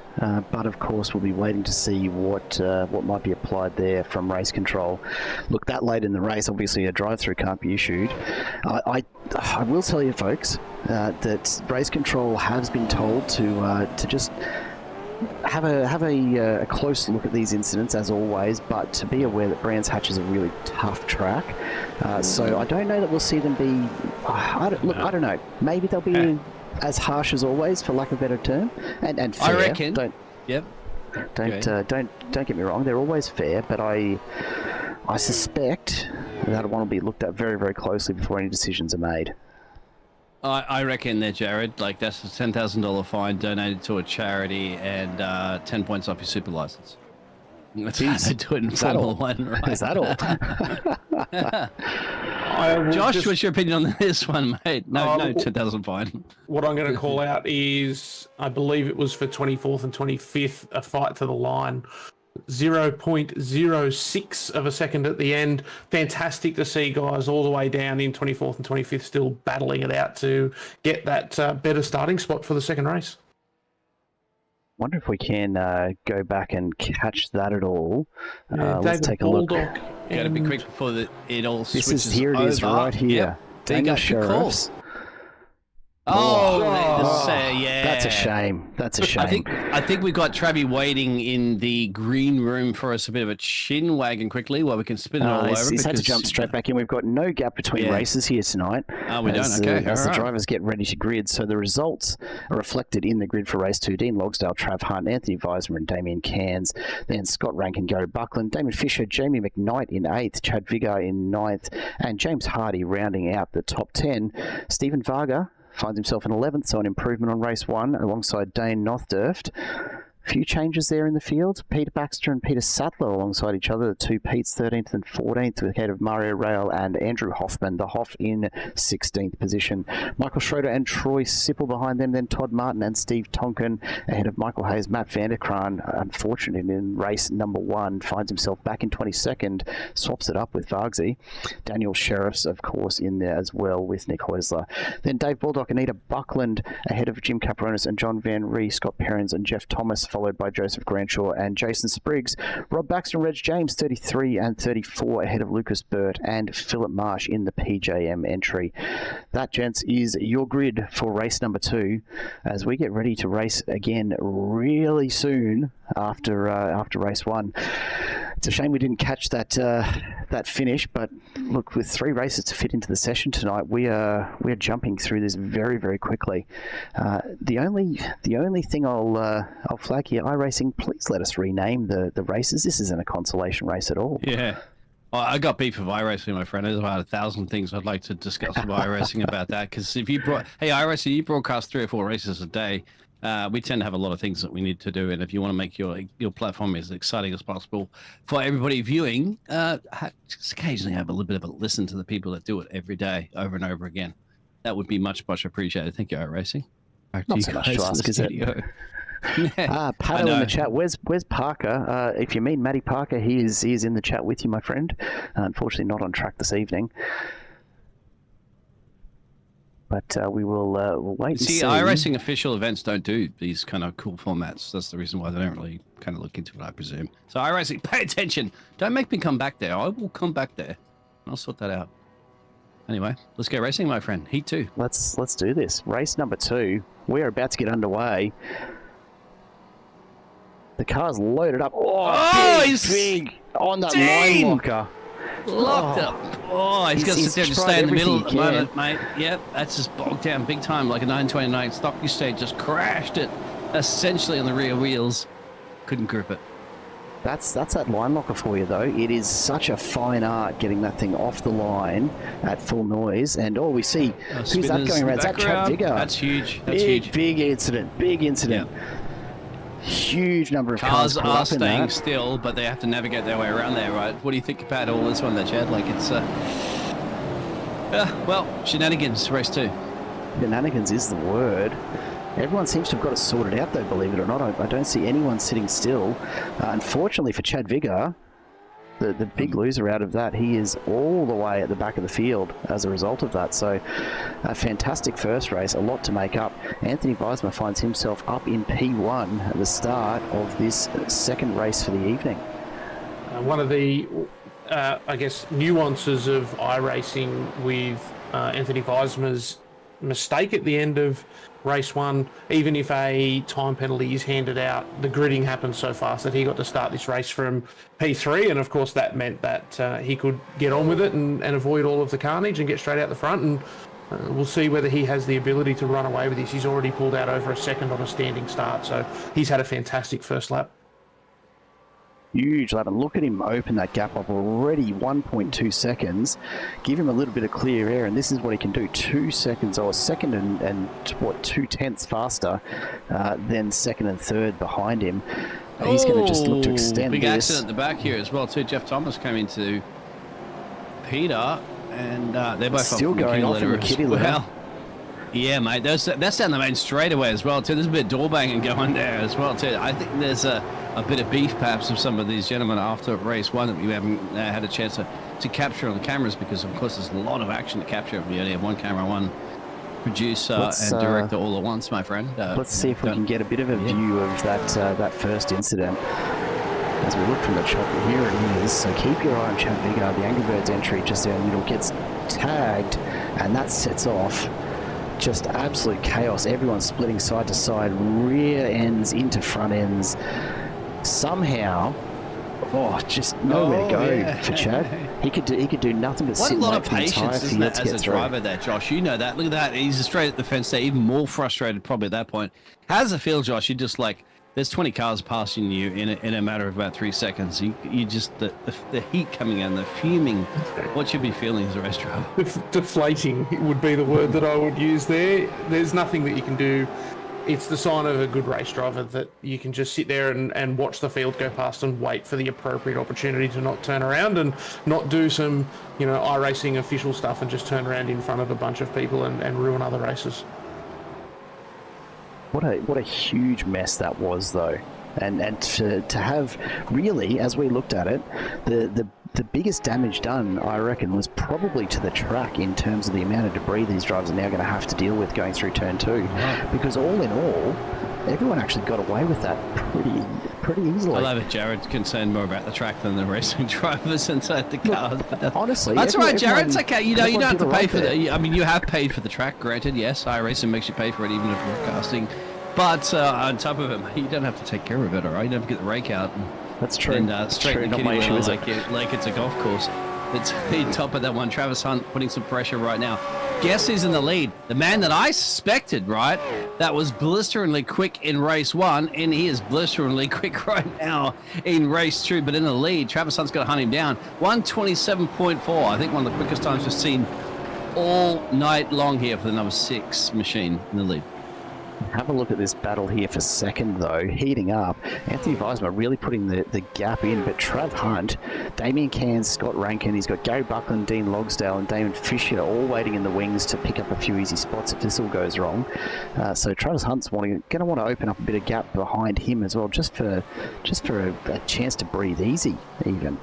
but of course we'll be waiting to see what might be applied there from race control. Look, that late in the race, obviously a drive-through can't be issued. I will tell you, folks, that race control has been told to just have a close look at these incidents as always, but to be aware that Brands Hatch is a really tough track. So I don't know that we'll see them be. I don't know. Maybe they'll be as harsh as always, for lack of a better term, and fair.
I reckon. Don't
get me wrong. They're always fair, but I suspect that one will be looked at very, very closely before any decisions are made.
I reckon there, Jared. Like, that's a $10,000 fine donated to a charity and 10 points off your super license. That's how they do it in Formula 1, right?
Is that all?
Josh, what's your opinion on this one, mate? No, 10,000 fine.
What I'm going to call out is, I believe it was for 24th and 25th, a fight to the line. 0.06 of a second at the end. Fantastic to see guys all the way down in 24th and 25th still battling it out to get that better starting spot for the second race.
Wonder if we can go back and catch that at all. Let's take a look.
Got to be quick before it all switches
Here it is
over.
right here.
Yep.
Daniel Sheriffs.
Oh,
Oh,
yeah.
That's a shame. That's a shame.
I think we've got Travi waiting in the green room for us a bit of a chin wagon quickly while we can spin it all over.
He's had to jump straight back in. We've got no gap between races here tonight.
Oh, we don't? Okay.
As the drivers get ready to grid. So the results are reflected in the grid for race 2. Dean Logsdale, Trav Hunt, Anthony Weismer and Damien Cairns. Then Scott Rankin, Gary Buckland, Damon Fisher, Jamie McKnight in 8th, Chad Viggar in 9th, and James Hardy rounding out the top 10. Stephen Varga finds himself in 11th, so an improvement on race 1 alongside Dane Nothdurft. Few changes there in the field. Peter Baxter and Peter Sattler alongside each other, the two Petes, 13th and 14th, ahead of Mario Rail and Andrew Hoffman, the Hoff in 16th position. Michael Schroeder and Troy Sipple behind them, then Todd Martin and Steve Tonkin ahead of Michael Hayes. Matt Vanderkraan, unfortunately in race number 1, finds himself back in 22nd, swaps it up with Vargsy. Daniel Sheriffs, of course, in there as well with Nick Heusler. Then Dave Baldock, Anita Buckland ahead of Jim Capronis and John Van Ree, Scott Perrins and Jeff Thomas, followed by Joseph Granshaw and Jason Spriggs. Rob Baxter and Reg James, 33 and 34, ahead of Lucas Burt and Philip Marsh in the PJM entry. That, gents, is your grid for race number 2 as we get ready to race again really soon after race 1. It's a shame we didn't catch that finish, but look, with 3 races to fit into the session tonight, we're jumping through this very, very quickly. The only thing I'll flag here, iRacing, please let us rename the races. This isn't a consolation race at all.
Yeah. I got beef with iRacing, my friend. There's about 1,000 things I'd like to discuss with iRacing about that. Because if you iRacing, you broadcast 3 or 4 races a day. We tend to have a lot of things that we need to do, and if you want to make your platform as exciting as possible for everybody viewing, just occasionally have a little bit of a listen to the people that do it every day, over and over again. That would be much, much appreciated. Thank you, iRacing.
Not so much to ask, is it? Pato in the chat. Where's Parker? If you mean Matty Parker, he is in the chat with you, my friend. Unfortunately, not on track this evening. But we will we'll wait and see.
iRacing official events don't do these kind of cool formats. That's the reason why they don't really kind of look into it, I presume. So iRacing, pay attention. Don't make me come back there. I will come back there. I'll sort that out. Anyway, let's go racing, my friend. Heat 2.
Let's do this. Race number 2. We're about to get underway. The car's loaded up. Oh, big on that line locker.
Locked up. Oh, he's got to sit there and stay in the middle at the moment, mate. Yep, that's just bogged down big time, like a 929 stock stage. Just crashed it, essentially on the rear wheels. Couldn't grip it.
That's that line locker for you, though. It is such a fine art getting that thing off the line at full noise. And we see who's that going around? Is that Chad Viggar?
That's huge. That's huge.
Big incident. Big incident. Yeah. Huge number of cars
are staying still, but they have to navigate their way around there, right? What do you think about all this one there, Chad? Like, it's well, shenanigans, race 2.
Shenanigans is the word. Everyone seems to have got it sorted out, though, believe it or not. I don't see anyone sitting still. Unfortunately for Chad Viggar, the big loser out of that, he is all the way at the back of the field as a result of that. So a fantastic first race, a lot to make up. Anthony Weismer finds himself up in P1 at the start of this second race for the evening.
One of the, I guess, nuances of iRacing with Anthony Weismer's mistake at the end of race 1, even if a time penalty is handed out, the gridding happened so fast that he got to start this race from P3, and of course that meant that he could get on with it and avoid all of the carnage and get straight out the front, and we'll see whether he has the ability to run away with this. He's already pulled out over a second on a standing start, so he's had a fantastic first lap.
Huge lap, and look at him open that gap up already, 1.2 seconds. Give him a little bit of clear air, and this is what he can do. 2 seconds, or a second and what, 2/10 faster than second and third behind him. He's going to just look to extend
big
this.
Accident at the back here as well too. Jeff Thomas came into Peter, and they're both
still going off in the kitty litter.
Well, yeah, mate. That's down the main straightaway as well too. There's a bit of door banging going there as well too. I think there's a bit of beef perhaps of some of these gentlemen after race 1 that we haven't had a chance to capture on the cameras, because of course there's a lot of action to capture. We only have one camera, one producer and director all at once, my friend.
Let's see if we can get a bit of a view of that first incident. As we look from the chopper, here it is. So keep your eye on Chad Viggar. The Angry Birds entry just down the middle gets tagged, and that sets off just absolute chaos. Everyone's splitting side to side, rear ends into front ends. Somehow, just nowhere to go for Chad. He could do nothing but sit and wait for the entire field to get
as a driver there, Josh. You know that. Look at that. He's straight at the fence there, even more frustrated probably at that point. How does it feel, Josh? You're just like, there's 20 cars passing you in a matter of about 3 seconds. You just, the heat coming in, the fuming. What should be feeling as a race driver?
Deflating would be the word that I would use there. There's nothing that you can do. It's the sign of a good race driver that you can just sit there and watch the field go past and wait for the appropriate opportunity to not turn around and not do some, iRacing official stuff and just turn around in front of a bunch of people and ruin other races.
What a huge mess that was, though. And to have, really, as we looked at it, the biggest damage done, I reckon, was probably to the track in terms of the amount of debris these drivers are now going to have to deal with going through turn 2. Wow. Because all in all, everyone actually got away with that pretty easily.
I love it. Jared's concerned more about the track than the racing drivers inside the cars.
Honestly,
that's right, Jared. It's okay. You don't have to pay for
the.
I mean, you have paid for the track. Granted, yes, iRacing makes you pay for it, even if broadcasting. But on top of it, you don't have to take care of it, all right? You don't have to get the rake out.
That's true.
And straight in the kitty wheel like it's a golf course. It's the top of that one. Travis Hunt putting some pressure right now. Guess who's in the lead? The man that I suspected, right? That was blisteringly quick in race 1, and he is blisteringly quick right now in race 2. But in the lead, Travis Hunt's got to hunt him down. 1:27.4. I think one of the quickest times we've seen all night long here for the number 6 machine in the lead.
Have a look at this battle here for second, though. Heating up. Anthony Weismer really putting the gap in, but Trav Hunt, Damien Cairns, Scott Rankin, he's got Gary Buckland, Dean Logsdale, and Damon Fisher all waiting in the wings to pick up a few easy spots if this all goes wrong. So Travis Hunt's going to want to open up a bit of gap behind him as well, just for a chance to breathe easy, even.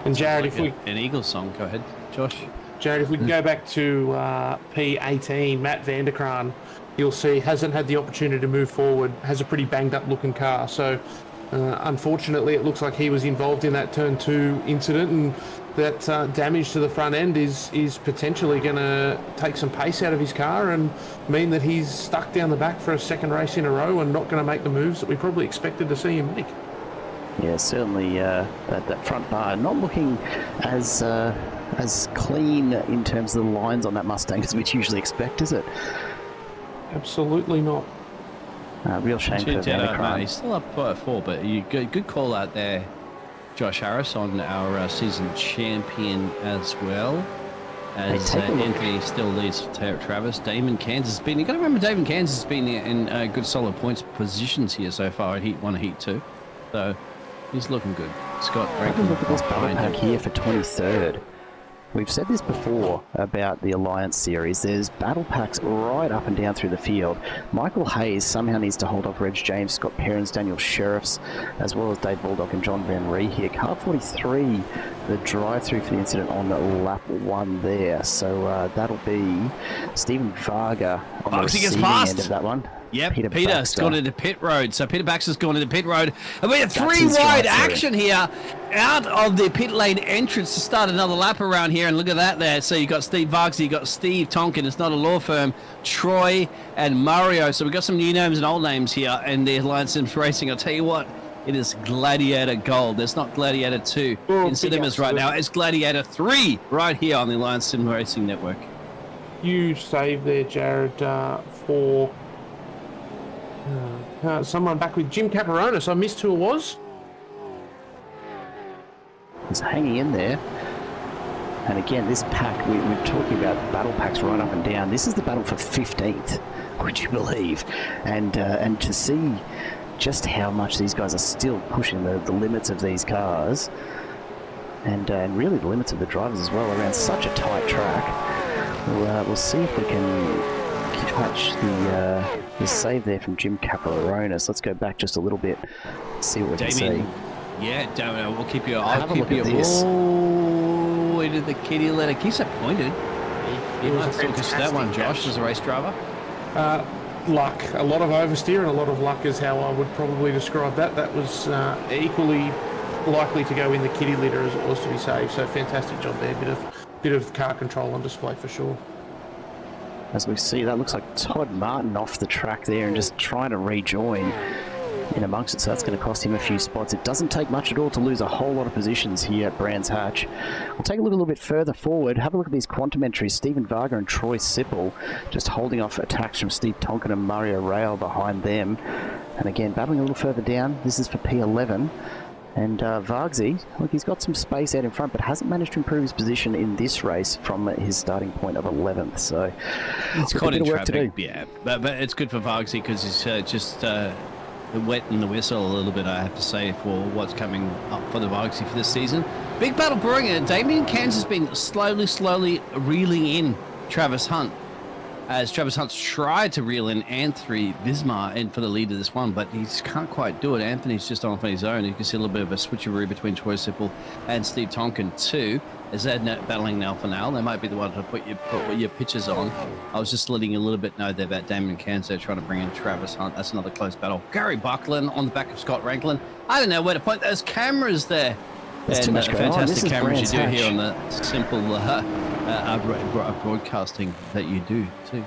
And Jared, if we
an Eagles song, go ahead, Josh.
Jared, if we can go back to P18, Matt Vanderkraan, you'll see hasn't had the opportunity to move forward, has a pretty banged up looking car. So unfortunately, it looks like he was involved in that turn 2 incident, and that damage to the front end is potentially going to take some pace out of his car and mean that he's stuck down the back for a second race in a row and not going to make the moves that we probably expected to see him make.
Yeah, certainly that front bar not looking as clean in terms of the lines on that Mustang as we'd usually expect, is it?
Absolutely not.
Real shame for Vanderkraan.
He's still up by 4, but good call out there, Josh Harris, on our season champion as well. As Anthony still leads Travis. Damon Kansas has been. You got to remember, Damon Kansas has been in good solid points positions here so far. Heat 1, Heat 2, so he's looking good. Scott,
have a look at this battle pack here for 23rd. We've said this before about the Alliance Series. There's battle packs right up and down through the field. Michael Hayes somehow needs to hold off Reg James, Scott Perrins, Daniel Sheriffs, as well as Dave Baldock and John Van Ree here. Car 43, the drive-through for the incident on lap 1 there. So that'll be Stephen Varga on the receiving end of that one.
Yep, Peter's gone into pit road. So Peter Baxter's gone into pit road. And we have 3 wide action here out of the pit lane entrance to start another lap around here. And look at that there. So you've got Steve Vargas, you've got Steve Tonkin. It's not a law firm. Troy and Mario. So we've got some new names and old names here in the Alliance Sims Racing. I'll tell you what, it is Gladiator Gold. There's not Gladiator 2 in cinemas right now. It's Gladiator 3 right here on the Alliance Sim Racing Network.
Huge save there, Jared, for... someone back with Jim Caparonis. I missed who it was.
He's hanging in there. And again, this pack, we're talking about battle packs right up and down. This is the battle for 15th, would you believe? And to see just how much these guys are still pushing the limits of these cars, and really the limits of the drivers as well around such a tight track. We'll see if we can catch the save there from Jim Caparonis. Let's go back just a little bit, see what we can see.
Yeah, Damien, we'll keep you.
I'll keep you.
Oh, into the kitty litter. Keeps it pointed. He might talk us to that one, Josh, as a race driver.
Luck. A lot of oversteer and a lot of luck is how I would probably describe that. That was equally likely to go in the kitty litter as it was to be saved. So fantastic job there. Bit of car control on display for sure.
As we see, that looks like Todd Martin off the track there and just trying to rejoin in amongst it, so that's going to cost him a few spots. It doesn't take much at all to lose a whole lot of positions here at Brands Hatch. We'll take a look a little bit further forward. Have a look at these quantum entries. Stephen Varga and Troy Sipple just holding off attacks from Steve Tonkin and Mario Rail behind them. And again, battling a little further down. This is for P11. And Vargsy, look, he's got some space out in front, but hasn't managed to improve his position in this race from his starting point of 11th. So
it's caught in traffic, yeah. But it's good for Vargsy because he's just wetting the whistle a little bit, I have to say, for what's coming up for the Vargsy for this season. Big battle brewing it. Damien Cairns has been slowly reeling in Travis Hunt, as Travis Hunt's tried to reel in Anthony Vismar in for the lead of this one, but he just can't quite do it. Anthony's just off on his own. You can see a little bit of a switcheroo between Troy Sipple and Steve Tonkin too, as they're battling now for now. They might be the one to put your pictures on. I was just letting you a little bit know there about Damien Cairns. They're trying to bring in Travis Hunt. That's another close battle. Gary Buckland on the back of Scott Ranklin. I don't know where to point those cameras there.
There's too much going on.
Fantastic cameras you do here on the simple broadcasting that you do too.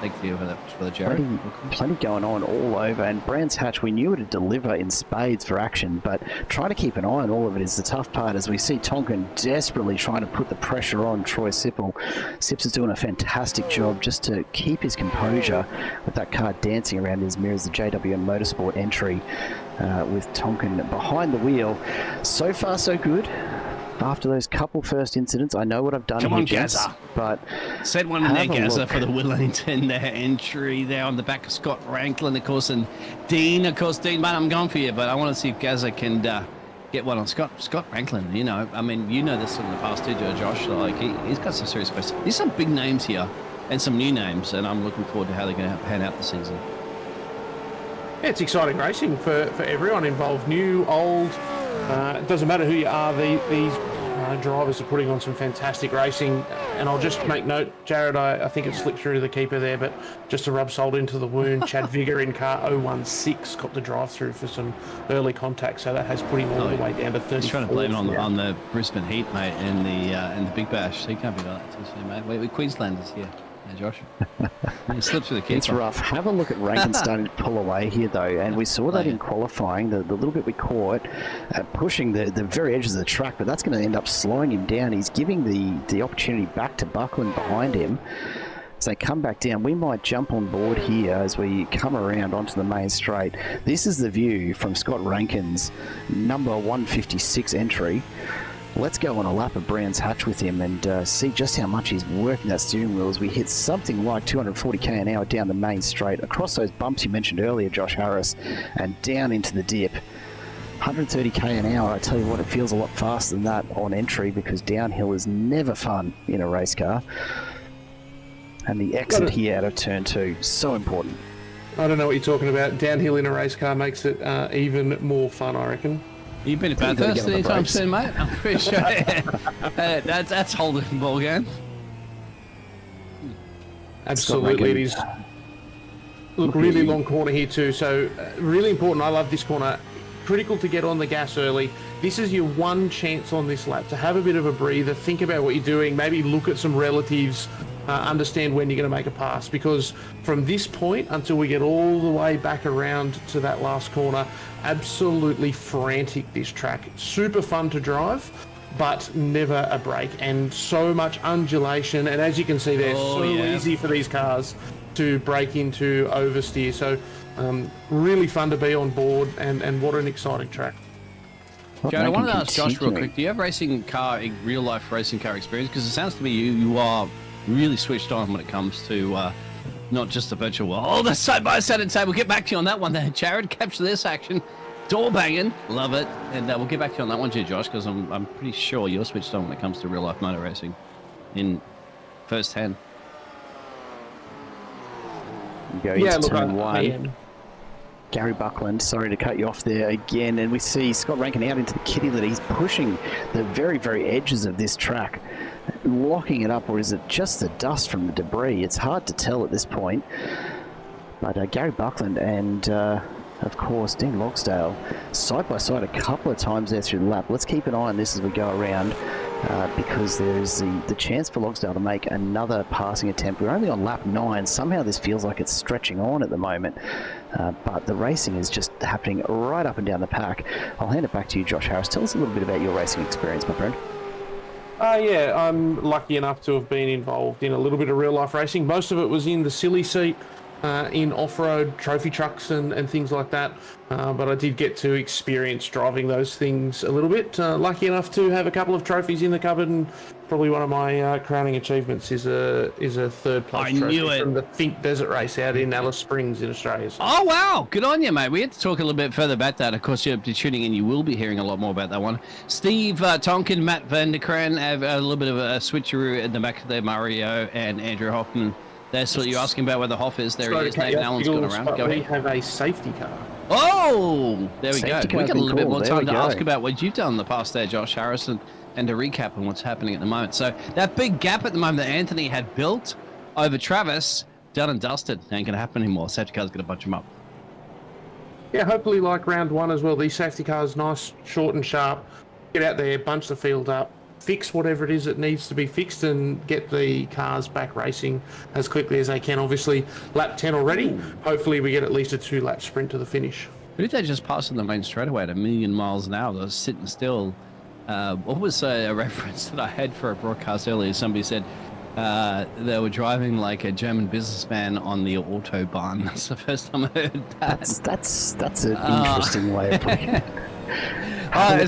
Thank you for that, Jared.
Plenty going on all over, and Brands Hatch, we knew it would deliver in spades for action, but trying to keep an eye on all of it is the tough part, as we see Tonkin desperately trying to put the pressure on Troy Sipple. Sips is doing a fantastic job just to keep his composure with that car dancing around his mirrors, the JWM Motorsport entry with Tonkin behind the wheel. So far, so good. After those couple first incidents, I know what I've done.
Come on, Gazza.
But
set one in there, Gazza, for the Wellington there entry there on the back of Scott Ranklin, of course, and Dean, of course. Dean, man, I'm going for you, but I want to see if Gazza can get one on Scott Ranklin. You know, I mean, you know this from the past too, Josh. Like he's got some serious questions. There's some big names here and some new names, and I'm looking forward to how they're going to pan out this season.
Yeah, it's exciting racing for everyone involved, new, old. It doesn't matter who you are, these drivers are putting on some fantastic racing. And I'll just make note, Jared, I think it slipped through to the keeper there, but just to rub salt into the wound, Chad Vigor in car 016 got the drive-through for some early contact, so that has put him all the way down to 34.
He's trying to blame it on the Brisbane heat, mate, and the Big Bash. So you can't be like that too soon, mate. We're Queenslanders here. Josh. He slipped through the keeper.
It's rough. Have a look at Rankin starting to pull away here, though, and we saw that in qualifying. The little bit we caught, pushing the very edges of the track, but that's going to end up slowing him down. He's giving the opportunity back to Buckland behind him. As they come back down, we might jump on board here as we come around onto the main straight. This is the view from Scott Rankin's number 156 entry. Let's go on a lap of Brands Hatch with him and see just how much he's working that steering wheel as we hit something like 240k an hour down the main straight, across those bumps you mentioned earlier, Josh Harris, and down into the dip. 130k an hour, I tell you what, it feels a lot faster than that on entry, because downhill is never fun in a race car. And the exit here out of turn 2, so important.
I don't know what you're talking about. Downhill in a race car makes it even more fun, I reckon.
You've been a Bathurst anytime soon, mate? I'm pretty sure. That's holding the ball game.
Absolutely, it is. Look, really long corner here too, so really important. I love this corner. Critical to get on the gas early. This is your one chance on this lap to have a bit of a breather, think about what you're doing, maybe look at some relatives, understand when you're going to make a pass, because from this point until we get all the way back around to that last corner, absolutely frantic this track. Super fun to drive, but never a break, and so much undulation, and as you can see there, easy for these cars to break into oversteer. So really fun to be on board, and what an exciting track.
Jared, I wanted to ask Josh real quick, do you have real life racing car experience? Because it sounds to me you are really switched on when it comes to not just the virtual world. Oh, the side-by-side and table. We'll get back to you on that one there, Jared. Capture this action. Door banging. Love it. And we'll get back to you on that one too, Josh, because I'm pretty sure you're switched on when it comes to real life motor racing in first hand.
Go into turn 1. Gary Buckland, sorry to cut you off there again, and we see Scott Rankin out into the kitty litter. He's pushing the very, very edges of this track, locking it up, or is it just the dust from the debris? It's hard to tell at this point. But Gary Buckland and, of course, Dean Logsdale side by side a couple of times there through the lap. Let's keep an eye on this as we go around. because there is the chance for Logsdale to make another passing attempt. We're only on lap 9. Somehow this feels like it's stretching on at the moment, but the racing is just happening right up and down the pack. I'll hand it back to you, Josh Harris. Tell us a little bit about your racing experience, my friend.
Yeah, I'm lucky enough to have been involved in a little bit of real life racing. Most of it was in the silly seat, in off-road trophy trucks and things like that. But I did get to experience driving those things a little bit. Lucky enough to have a couple of trophies in the cupboard, and probably one of my crowning achievements is a third place trophy from the Tint Desert Race out in Alice Springs in Australia. So.
Oh, wow. Good on you, mate. We had to talk a little bit further about that. Of course, you're tuning in. You will be hearing a lot more about that one. Steve Tonkin, Matt Van der Kraan have a little bit of a switcheroo in the back there. Mario and Andrew Hoffman. That's what you're asking about, where the Hoff is. There he is. Nathan Allen's gone around. Go ahead.
We have a safety car.
Oh, there we go. We got a little bit more time to ask about what you've done in the past there, Josh Harrison, and to recap on what's happening at the moment. So that big gap at the moment that Anthony had built over Travis, done and dusted. Ain't going to happen anymore. Safety car's going to bunch him up.
Yeah, hopefully like round 1 as well. These safety cars, nice, short and sharp. Get out there, bunch the field up, fix whatever it is that needs to be fixed, and get the cars back racing as quickly as they can. Obviously, lap 10 already. Hopefully we get at least a 2-lap sprint to the finish.
Who did they just pass on the main straightaway at 1,000,000 miles an hour? They were sitting still. What was a reference that I had for a broadcast earlier? Somebody said they were driving like a German businessman on the Autobahn. That's the first time I heard that.
That's an interesting way of putting it.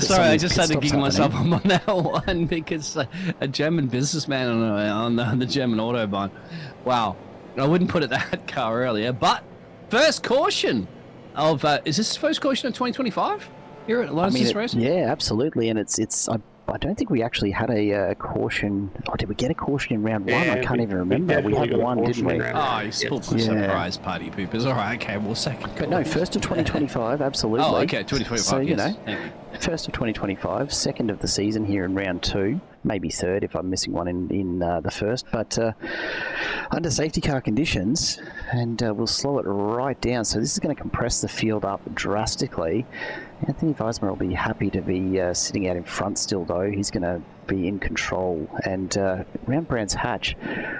Sorry, I just had to gig myself on that one because a German businessman on the German Autobahn. Wow. I wouldn't put it that car earlier, but first caution of, is this first caution of 2025 here at License Racing?
Yeah, absolutely. And it's I don't think we actually had a caution. Oh, did we get a caution in round 1? I can't even remember. We had one, didn't we?
Oh, you spilled my surprise party poopers. All right, okay, well, second.
But no, first of 2025, absolutely.
Oh, okay, 2025,
so, you know,
Thank you.
First of 2025, second of the season here in round 2, maybe third if I'm missing one in the first, but under safety car conditions, and we'll slow it right down. So this is going to compress the field up drastically. Anthony Weismer will be happy to be sitting out in front still, though. He's going to be in control. And round Brands Hatch,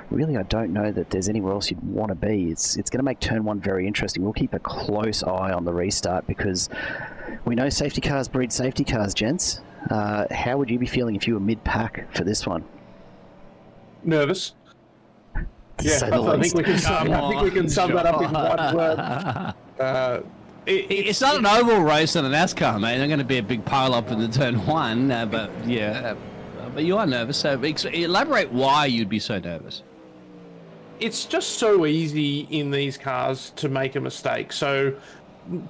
really, I don't know that there's anywhere else you'd want to be. It's going to make turn 1 very interesting. We'll keep a close eye on the restart because we know safety cars breed safety cars, gents. How would you be feeling if you were mid-pack for this one?
Nervous. Yeah, I think we can sum that up in one word.
It's not an oval race in a NASCAR, mate. They're going to be a big pile up in the turn 1, but yeah. But you are nervous, so elaborate why you'd be so nervous.
It's just so easy in these cars to make a mistake. So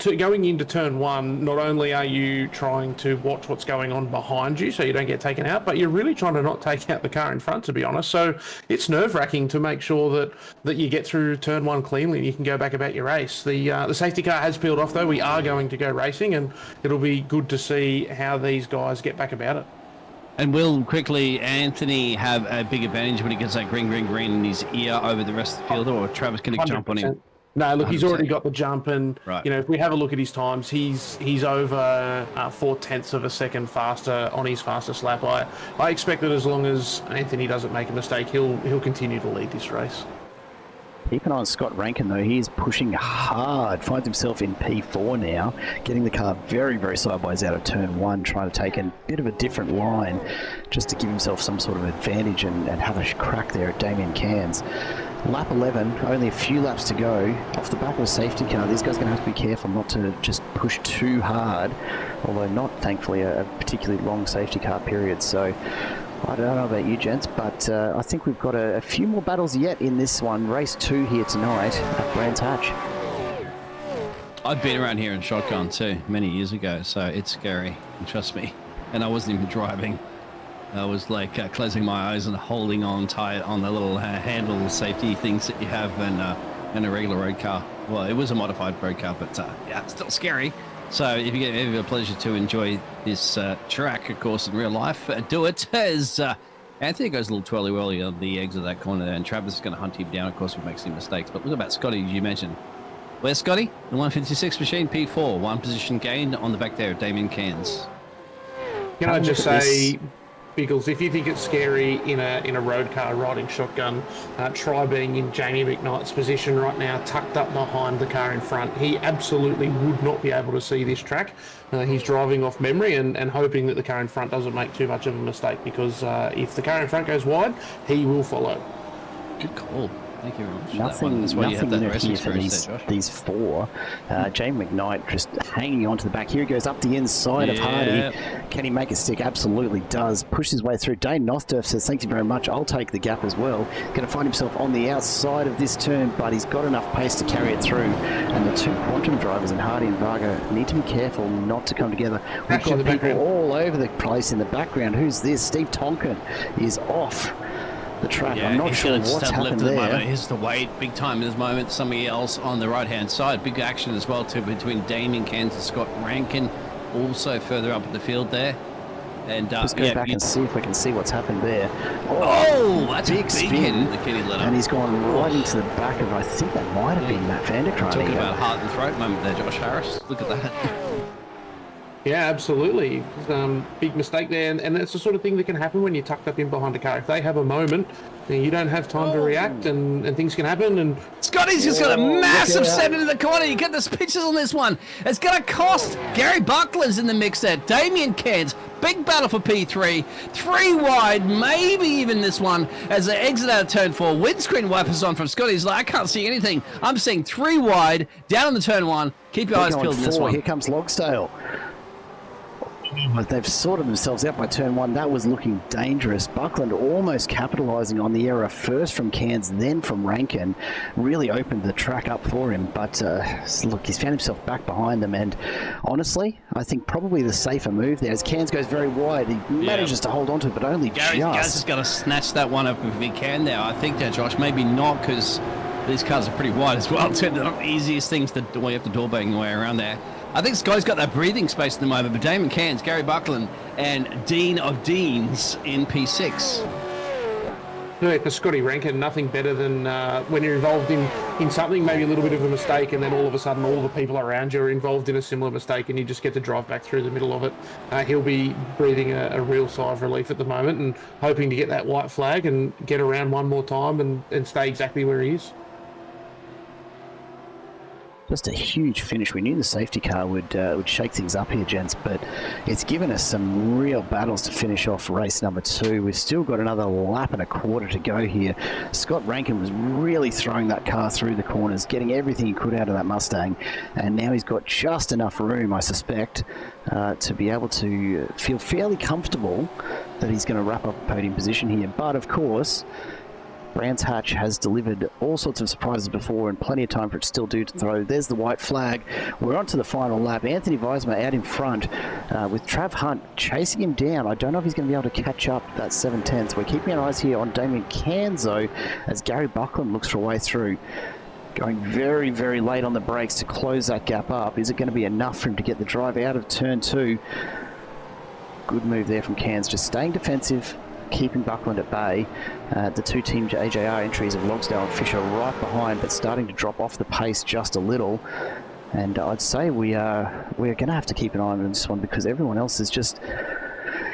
going into turn 1, not only are you trying to watch what's going on behind you so you don't get taken out, but you're really trying to not take out the car in front, to be honest. So it's nerve-wracking to make sure that you get through turn 1 cleanly and you can go back about your race. The safety car has peeled off, though. We are going to go racing, and it'll be good to see how these guys get back about it.
And will quickly Anthony have a big advantage when he gets that green in his ear over the rest of the field, or Travis going to jump on him?
No, look, 100%. He's already got the jump, and
right.
You know, if we have a look at his times, he's over 0.4 of a second faster on his fastest lap. I expect that as long as Anthony doesn't make a mistake, he'll continue to lead this race.
Keep an eye on Scott Rankin, though. He's pushing hard, finds himself in P4 now, getting the car very, very sideways out of turn 1, trying to take a bit of a different line just to give himself some sort of advantage and have a crack there at Damien Cairns. Lap 11, only a few laps to go. Off the back of a safety car, these guys are going to have to be careful not to just push too hard, although not, thankfully, a particularly long safety car period. So I don't know about you, gents, but I think we've got a few more battles yet in this one. Race 2 here tonight at Brands Hatch.
I've been around here in shotgun too, many years ago, so it's scary, trust me. And I wasn't even driving. I was like closing my eyes and holding on tight on the little handle safety things that you have in a regular road car. Well, it was a modified road car, but yeah, it's still scary. So if you get a pleasure to enjoy this track, of course, in real life, do it. As Anthony goes a little twirly-whirly on the exit of that corner there, and Travis is going to hunt him down, of course, if he makes any mistakes. But look about Scotty, as you mentioned. Where's Scotty? The 156 machine, P4. 1 position gain on the back there of Damien Cairns.
Can I just say, Biggles, if you think it's scary in a road car riding shotgun, try being in Jamie McKnight's position right now, tucked up behind the car in front. He absolutely would not be able to see this track. He's driving off memory and hoping that the car in front doesn't make too much of a mistake, because if the car in front goes wide, he will follow.
Good call. Thank you very much.
Nothing,
That's why you have
nothing
that
in it
racing
here for
experience there, Josh.
these four. Jamie McKnight just hanging on to the back. Here he goes up the inside of Hardy. Can he make it stick? Absolutely does. Pushes his way through. Dane Nosturf says, thank you very much. I'll take the gap as well. Going to find himself on the outside of this turn, but he's got enough pace to carry it through. And the two Quantum drivers, and Hardy and Varga, need to be careful not to come together. We've got people all over the place in the background. Who's this? Steve Tonkin is off the track.
Yeah,
I'm not sure what's happened there.
Here's the weight, big time in this moment. Somebody else on the right-hand side. Big action as well, too, between Damien Cairns and Scott Rankin, also further up in the field there. And
let's go back and see if we can see what's happened there.
Oh, that's
big
a big
spin.
hit, the Kenny Letter.
And he's gone right into the back of, I think that might have been Matt Vanderkraan.
Talking about heart and throat moment there, Josh Harris. Look at that.
Yeah, absolutely. Big mistake there, and that's the sort of thing that can happen when you're tucked up in behind a car. If they have a moment, then you don't have time to react, and things can happen. And
Scotty's just got a massive set into the corner. You get the pictures on this one. It's going to cost. Gary Buckler's in the mix there. Damien Cairns, big battle for P3. 3 wide, maybe even this one, as they exit out of turn 4. Windscreen wipers on from Scotty. He's like, I can't see anything. I'm seeing 3 wide, down in the turn 1. Keep your eyes peeled in this one.
Here comes Logsdale. They've sorted themselves out by turn 1. That was looking dangerous. Buckland almost capitalising on the error first from Cairns, then from Rankin. Really opened the track up for him. But look, he's found himself back behind them. And honestly, I think probably the safer move there as Cairns goes very wide. He manages to hold on to it, but only
Gaz has got to snatch that one up if he can now. I think that, Josh, maybe not, because these cars are pretty wide as well. They're not the easiest things to do. You have to door bang your way around there. I think Sky's got that breathing space at the moment, but Damon Cairns, Gary Buckland, and Dean of Deans in P6.
Yeah, for Scotty Rankin, nothing better than when you're involved in something, maybe a little bit of a mistake, and then all of a sudden all the people around you are involved in a similar mistake, and you just get to drive back through the middle of it. He'll be breathing a real sigh of relief at the moment and hoping to get that white flag and get around one more time and stay exactly where he is.
Just a huge finish. We knew the safety car would shake things up here, gents, but it's given us some real battles to finish off race number 2. We've still got another lap and a quarter to go here. Scott Rankin was really throwing that car through the corners, getting everything he could out of that Mustang, and now he's got just enough room, I suspect, to be able to feel fairly comfortable that he's going to wrap up a podium position here. But of course, Brands Hatch has delivered all sorts of surprises before, and plenty of time for it still to throw. There's the white flag. We're on to the final lap. Anthony Weismer out in front with Trav Hunt chasing him down. I don't know if he's going to be able to catch up that 7/10. We're keeping our eyes here on Damien Cairns, though, as Gary Buckland looks for a way through. Going very, very late on the brakes to close that gap up. Is it going to be enough for him to get the drive out of turn 2? Good move there from Cairns, just staying defensive, keeping Buckland at bay. The two Team AJR entries of Logsdale and Fisher right behind, but starting to drop off the pace just a little. And I'd say we're going to have to keep an eye on this one, because everyone else is just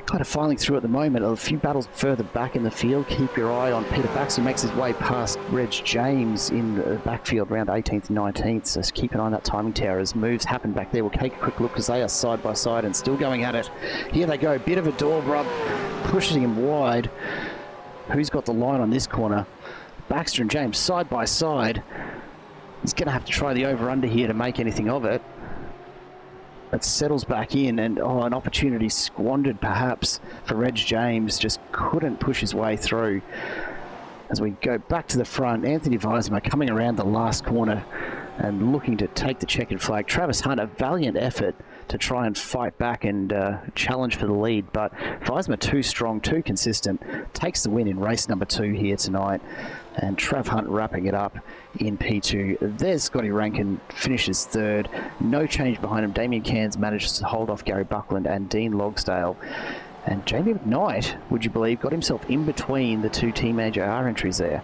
kind of filing through at the moment. A few battles further back in the field. Keep your eye on Peter Baxter, who makes his way past Reg James in the backfield around 18th and 19th. So keep an eye on that timing tower as moves happen back there. We'll take a quick look as they are side by side and still going at it. Here they go. Bit of a door rub, pushing him wide. Who's got the line on this corner? Baxter and James side by side. He's going to have to try the over-under here to make anything of it. It settles back in, and an opportunity squandered perhaps for Reg James. Just couldn't push his way through. As we go back to the front, Anthony Weismer coming around the last corner and looking to take the checkered flag. Travis Hunt, a valiant effort to try and fight back and challenge for the lead, but Weismer too strong, too consistent, takes the win in race number 2 here tonight. And Trav Hunt wrapping it up in P2. There's Scotty Rankin, finishes 3rd. No change behind him. Damien Cairns manages to hold off Gary Buckland and Dean Logsdale. And Jamie McKnight, would you believe, got himself in between the two Team AJR entries there.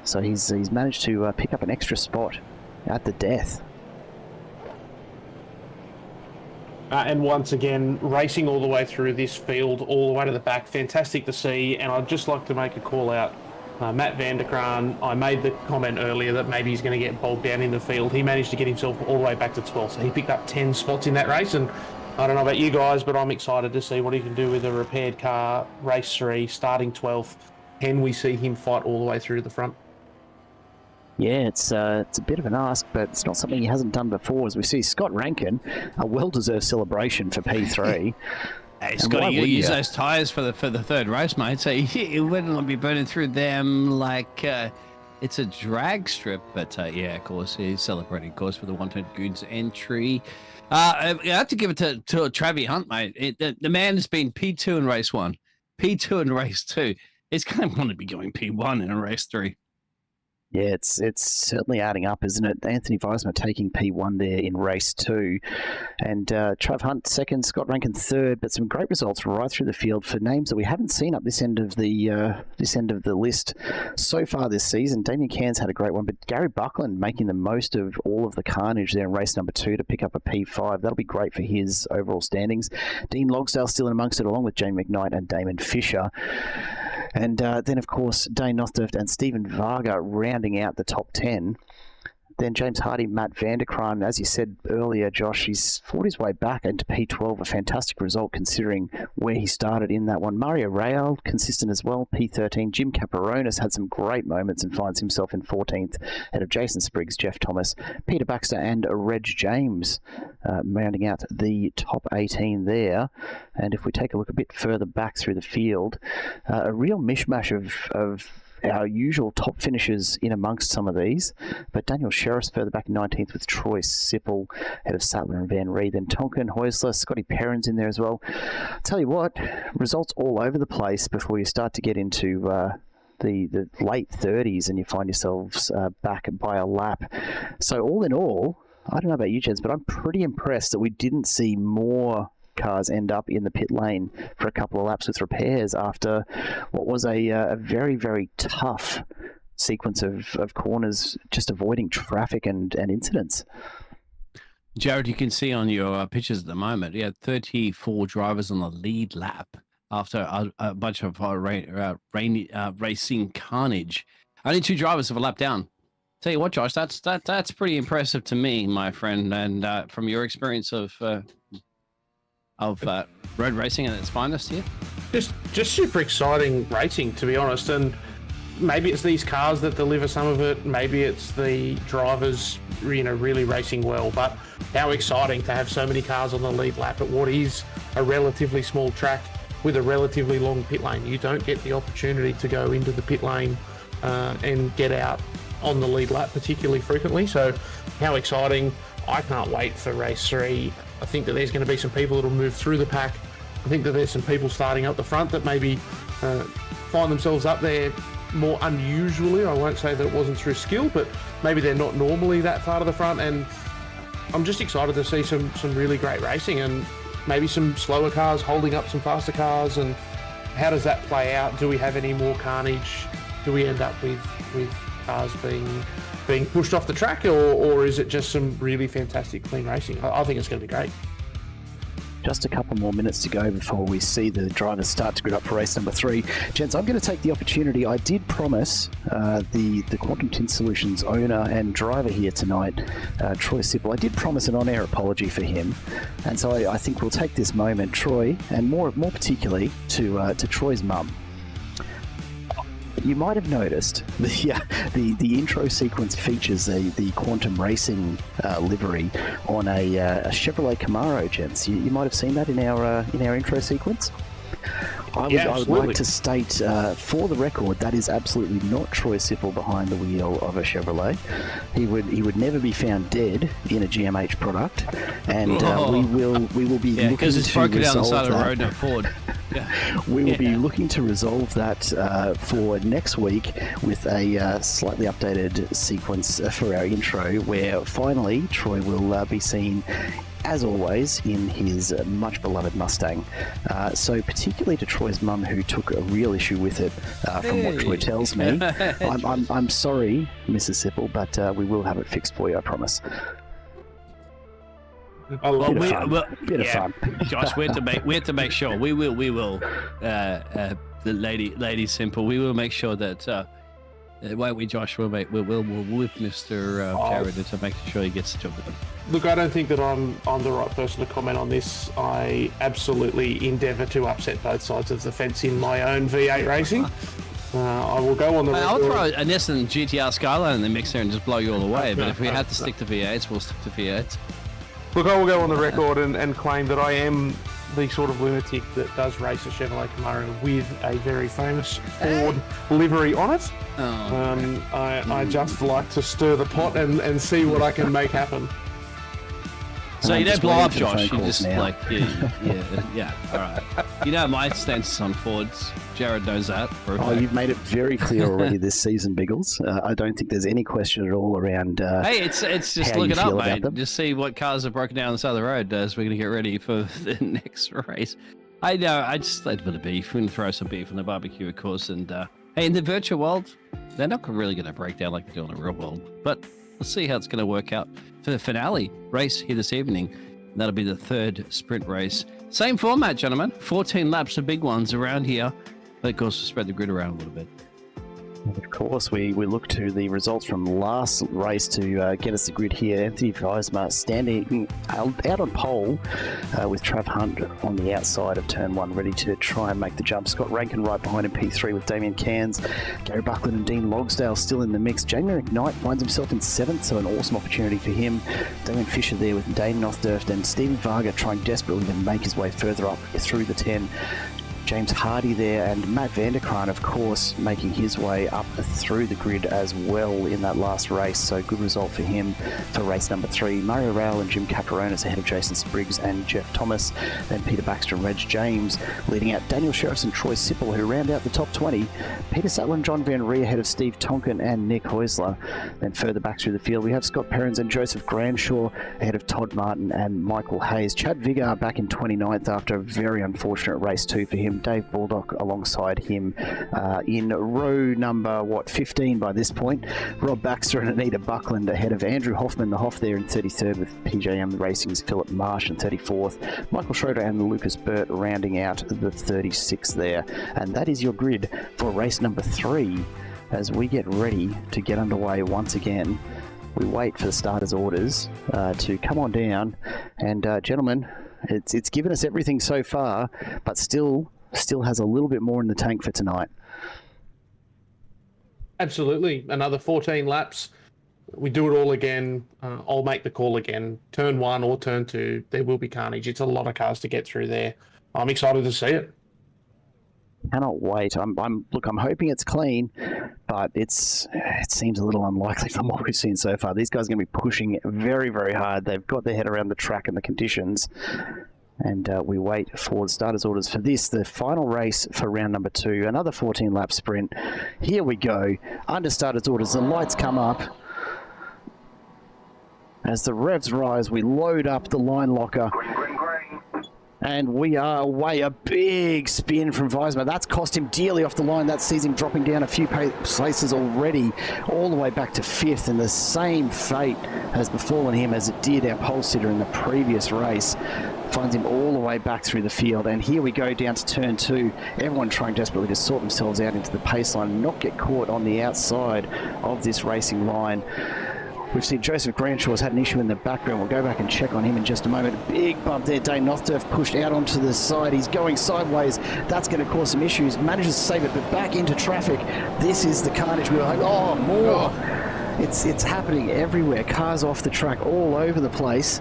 So he's managed to pick up an extra spot at the death.
And once again, racing all the way through this field, all the way to the back, fantastic to see. And I'd just like to make a call out. Matt van der Kraan, I made the comment earlier that maybe he's going to get bogged down in the field. He managed to get himself all the way back to 12th, so he picked up 10 spots in that race. And I don't know about you guys, but I'm excited to see what he can do with a repaired car, race 3, starting 12th. Can we see him fight all the way through to the front?
Yeah, it's a bit of an ask, but it's not something he hasn't done before. As we see Scott Rankin, a well-deserved celebration for P3.
Hey, Scotty, you use those tyres for the third race, mate. So you wouldn't be burning through them like it's a drag strip. But yeah, of course, he's celebrating, of course, for the Wanted Goods entry. I have to give it to Travi Hunt, mate. The man has been P2 in race 1, P2 in race 2. He's going to want to be going P1 in race 3.
Yeah, it's certainly adding up, isn't it? Anthony Weismer taking P1 there in race 2, and Trav Hunt second, Scott Rankin third. But some great results right through the field for names that we haven't seen up this end of the list so far this season. Damien Cairns had a great one, but Gary Buckland making the most of all of the carnage there in race number 2 to pick up a P5. That'll be great for his overall standings. Dean Logsdale still in amongst it, along with Jamie McKnight and Damon Fisher. And then, of course, Dane Nothurft and Stephen Varga rounding out the top 10. Then James Hardy, Matt van der Kraan, as you said earlier, Josh, he's fought his way back into P12, a fantastic result considering where he started in that one. Mario Real, consistent as well, P13. Jim Caparonis had some great moments and finds himself in 14th, ahead of Jason Spriggs, Jeff Thomas, Peter Baxter and Reg James, rounding out the top 18 there. And if we take a look a bit further back through the field, a real mishmash of our usual top finishers in amongst some of these, but Daniel Sheriff's further back in 19th with Troy Sipple, head of Sattler and Van Reed, then Tonkin, Heusler, Scotty Perrin's in there as well. Tell you what, results all over the place before you start to get into the late 30s and you find yourselves back by a lap. So all in all, I don't know about you, gents, but I'm pretty impressed that we didn't see more cars end up in the pit lane for a couple of laps with repairs after what was a very, very tough sequence of corners, just avoiding traffic and incidents.
Jared, you can see on your pictures at the moment, you had 34 drivers on the lead lap after a bunch of racing carnage. Only 2 drivers have a lap down. Tell you what, Josh, that's pretty impressive to me, my friend. And from your experience of road racing at its finest here?
Just super exciting racing, to be honest. And maybe it's these cars that deliver some of it. Maybe it's the drivers, really racing well. But how exciting to have so many cars on the lead lap at what is a relatively small track with a relatively long pit lane. You don't get the opportunity to go into the pit lane and get out on the lead lap particularly frequently. So how exciting. I can't wait for race 3. I think that there's going to be some people that will move through the pack. I think that there's some people starting up the front that maybe find themselves up there more unusually. I won't say that it wasn't through skill, but maybe they're not normally that far to the front. And I'm just excited to see some really great racing and maybe some slower cars holding up some faster cars. And how does that play out? Do we have any more carnage? Do we end up with cars being pushed off the track, or is it just some really fantastic clean racing? I think it's going to be great.
Just a couple more minutes to go before we see the drivers start to grid up for race number 3. Gents, I'm going to take the opportunity. I did promise the Quantum Tint Solutions owner and driver here tonight, Troy Sipple, I did promise an on-air apology for him. And so I think we'll take this moment, Troy, and more particularly to Troy's mum. You might have noticed the intro sequence features the Quantum Racing livery on a Chevrolet Camaro, gents. You might have seen that in our intro sequence. I would like to state for the record that is absolutely not Troy Sipple behind the wheel of a Chevrolet. He would never be found dead in a GMH product, and we will be looking
because it's
to
broken down the side
resolve
of the road, not Ford.
We will be looking to resolve that for next week with a slightly updated sequence for our intro, where finally Troy will be seen, as always, in his much beloved Mustang. So particularly to Troy's mum, who took a real issue with it, from what Troy tells me. I'm sorry, Mrs. Sipple, but we will have it fixed for you, I promise.
I love
Bit
it.
of fun. Bit of fun.
Josh, we have to make sure we will the lady simple. We will make sure that won't we, Josh? We'll whip Mr. Jared into making sure he gets the job done.
Look, I don't think that I'm the right person to comment on this. I absolutely endeavour to upset both sides of the fence in my own V8 racing. I will go on the
I'll
record.
throw a Nissan GTR Skyline in the mix there and just blow you all away. But if we have to stick to V8s, we'll stick to V8s.
Look, I will go on the record and claim that I am the sort of lunatic that does race a Chevrolet Camaro with a very famous Ford livery on it. I just like to stir the pot and see what I can make happen.
So you don't
just
blow
waiting
up,
for the phone
Josh. You
calls
just
now.
yeah. All right. You know my stance on Fords. Jared knows that. For a
Oh,
fact.
you've made it very clear already this season, Biggles. I don't think there's any question at all around.
Hey, it's just
how
look
you
it up,
feel about
mate.
them.
Just see what cars are broken down on the side of the road as we're going to get ready for the next race. I know. I just like a bit of beef. We're going to throw some beef on the barbecue, of course. And hey, in the virtual world, they're not really going to break down like they do in the real world. But we'll see how it's going to work out for the finale race here this evening. That'll be the third sprint race. Same format, gentlemen. 14 laps of big ones around here. But of course, we'll spread the grid around a little bit.
Of course, we look to the results from last race to get us the grid here. Anthony Weismar standing out on pole with Trav Hunt on the outside of turn 1, ready to try and make the jump. Scott Rankin right behind in P3 with Damien Cairns. Gary Buckland and Dean Logsdale still in the mix. Jamie McKnight finds himself in 7th, so an awesome opportunity for him. Damien Fisher there with Dane Nothderft and Stephen Varga trying desperately to make his way further up through the 10. James Hardy there, and Matt Vanderkraan, of course, making his way up through the grid as well in that last race. So good result for him for race number 3. Mario Rowell and Jim Caparonis ahead of Jason Spriggs and Jeff Thomas. Then Peter Baxter and Reg James leading out Daniel Sheriffs and Troy Sipple, who round out the top 20. Peter Sattler and John Van Rie ahead of Steve Tonkin and Nick Heusler. Then further back through the field, we have Scott Perrins and Joseph Granshaw ahead of Todd Martin and Michael Hayes. Chad Vigar back in 29th after a very unfortunate race 2 for him. Dave Baldock alongside him in row number 15 by this point. Rob Baxter and Anita Buckland ahead of Andrew Hoffman, the Hoff there in 33rd, with PJM Racing's Philip Marsh in 34th. Michael Schroeder and Lucas Burt rounding out the 36th there. And that is your grid for race number 3 as we get ready to get underway once again. We wait for the starters' orders to come on down. And gentlemen, it's given us everything so far, but still has a little bit more in the tank for tonight.
Absolutely. Another 14 laps. We do it all again. I'll make the call again. Turn 1 or turn 2, there will be carnage. It's a lot of cars to get through there. I'm excited to see it.
Cannot wait. I'm hoping it's clean, but it seems a little unlikely from what we've seen so far. These guys are going to be pushing very, very hard. They've got their head around the track and the conditions. And we wait for the starters' orders for this, the final race for round number 2, another 14-lap sprint. Here we go. Under starters' orders, the lights come up. As the revs rise, we load up the line locker. And we are away. A big spin from Weismar. That's cost him dearly off the line. That sees him dropping down a few places already, all the way back to 5th. And the same fate has befallen him as it did our pole sitter in the previous race. Finds him all the way back through the field. And here we go down to turn 2. Everyone trying desperately to sort themselves out into the pace line, not get caught on the outside of this racing line. We've seen Joseph Granshaw's had an issue in the background. We'll go back and check on him in just a moment. A big bump there. Dane Nothderf pushed out onto the side. He's going sideways. That's going to cause some issues. Manages to save it, but back into traffic. This is the carnage we were hoping. Oh, more. It's happening everywhere. Cars off the track all over the place.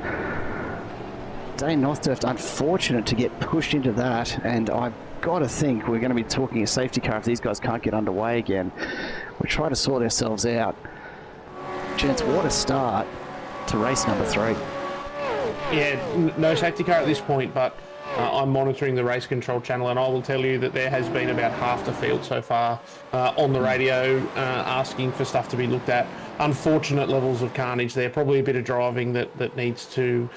Dane Nothderf, unfortunate to get pushed into that, and I've got to think we're going to be talking a safety car if these guys can't get underway again. We try to sort ourselves out. Gents, what a start to race number 3.
Yeah, no safety car at this point, but I'm monitoring the race control channel, and I will tell you that there has been about half the field so far on the radio asking for stuff to be looked at. Unfortunate levels of carnage there. Probably a bit of driving that needs to,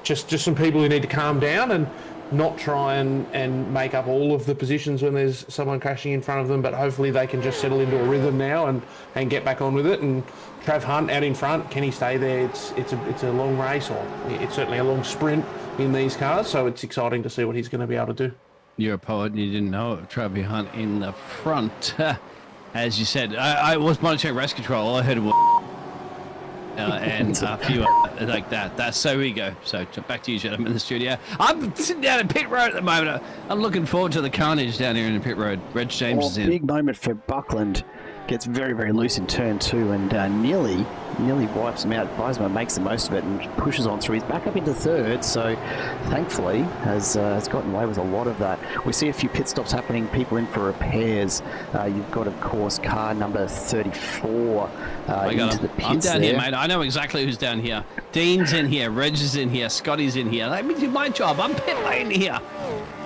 just some people who need to calm down, and not try and make up all of the positions when there's someone crashing in front of them, but hopefully they can just settle into a rhythm now and get back on with it. And Trav Hunt out in front, can he stay there? It's a long race, or it's certainly a long sprint in these cars, so it's exciting to see what he's going to be able to do.
You're a poet and you didn't know it. Trav Hunt in the front. As you said, I was monitoring race control. All I heard was and a few like that. So we go. So back to you, gentlemen, in the studio. I'm sitting down at pit road at the moment. I'm looking forward to the carnage down here in the pit road. Reg James is in.
Big moment for Buckland. Gets very, very loose in turn 2 and nearly wipes him out. Weisman makes the most of it and pushes on through. He's back up into 3rd, so thankfully has gotten away with a lot of that. We see a few pit stops happening, people in for repairs. You've got, of course, car number 34 into the pits.
I'm down
there.
here, mate. I know exactly who's down here. Dean's in here, Reg is in here, Scotty's in here. Let me do my job. I'm pit lane here.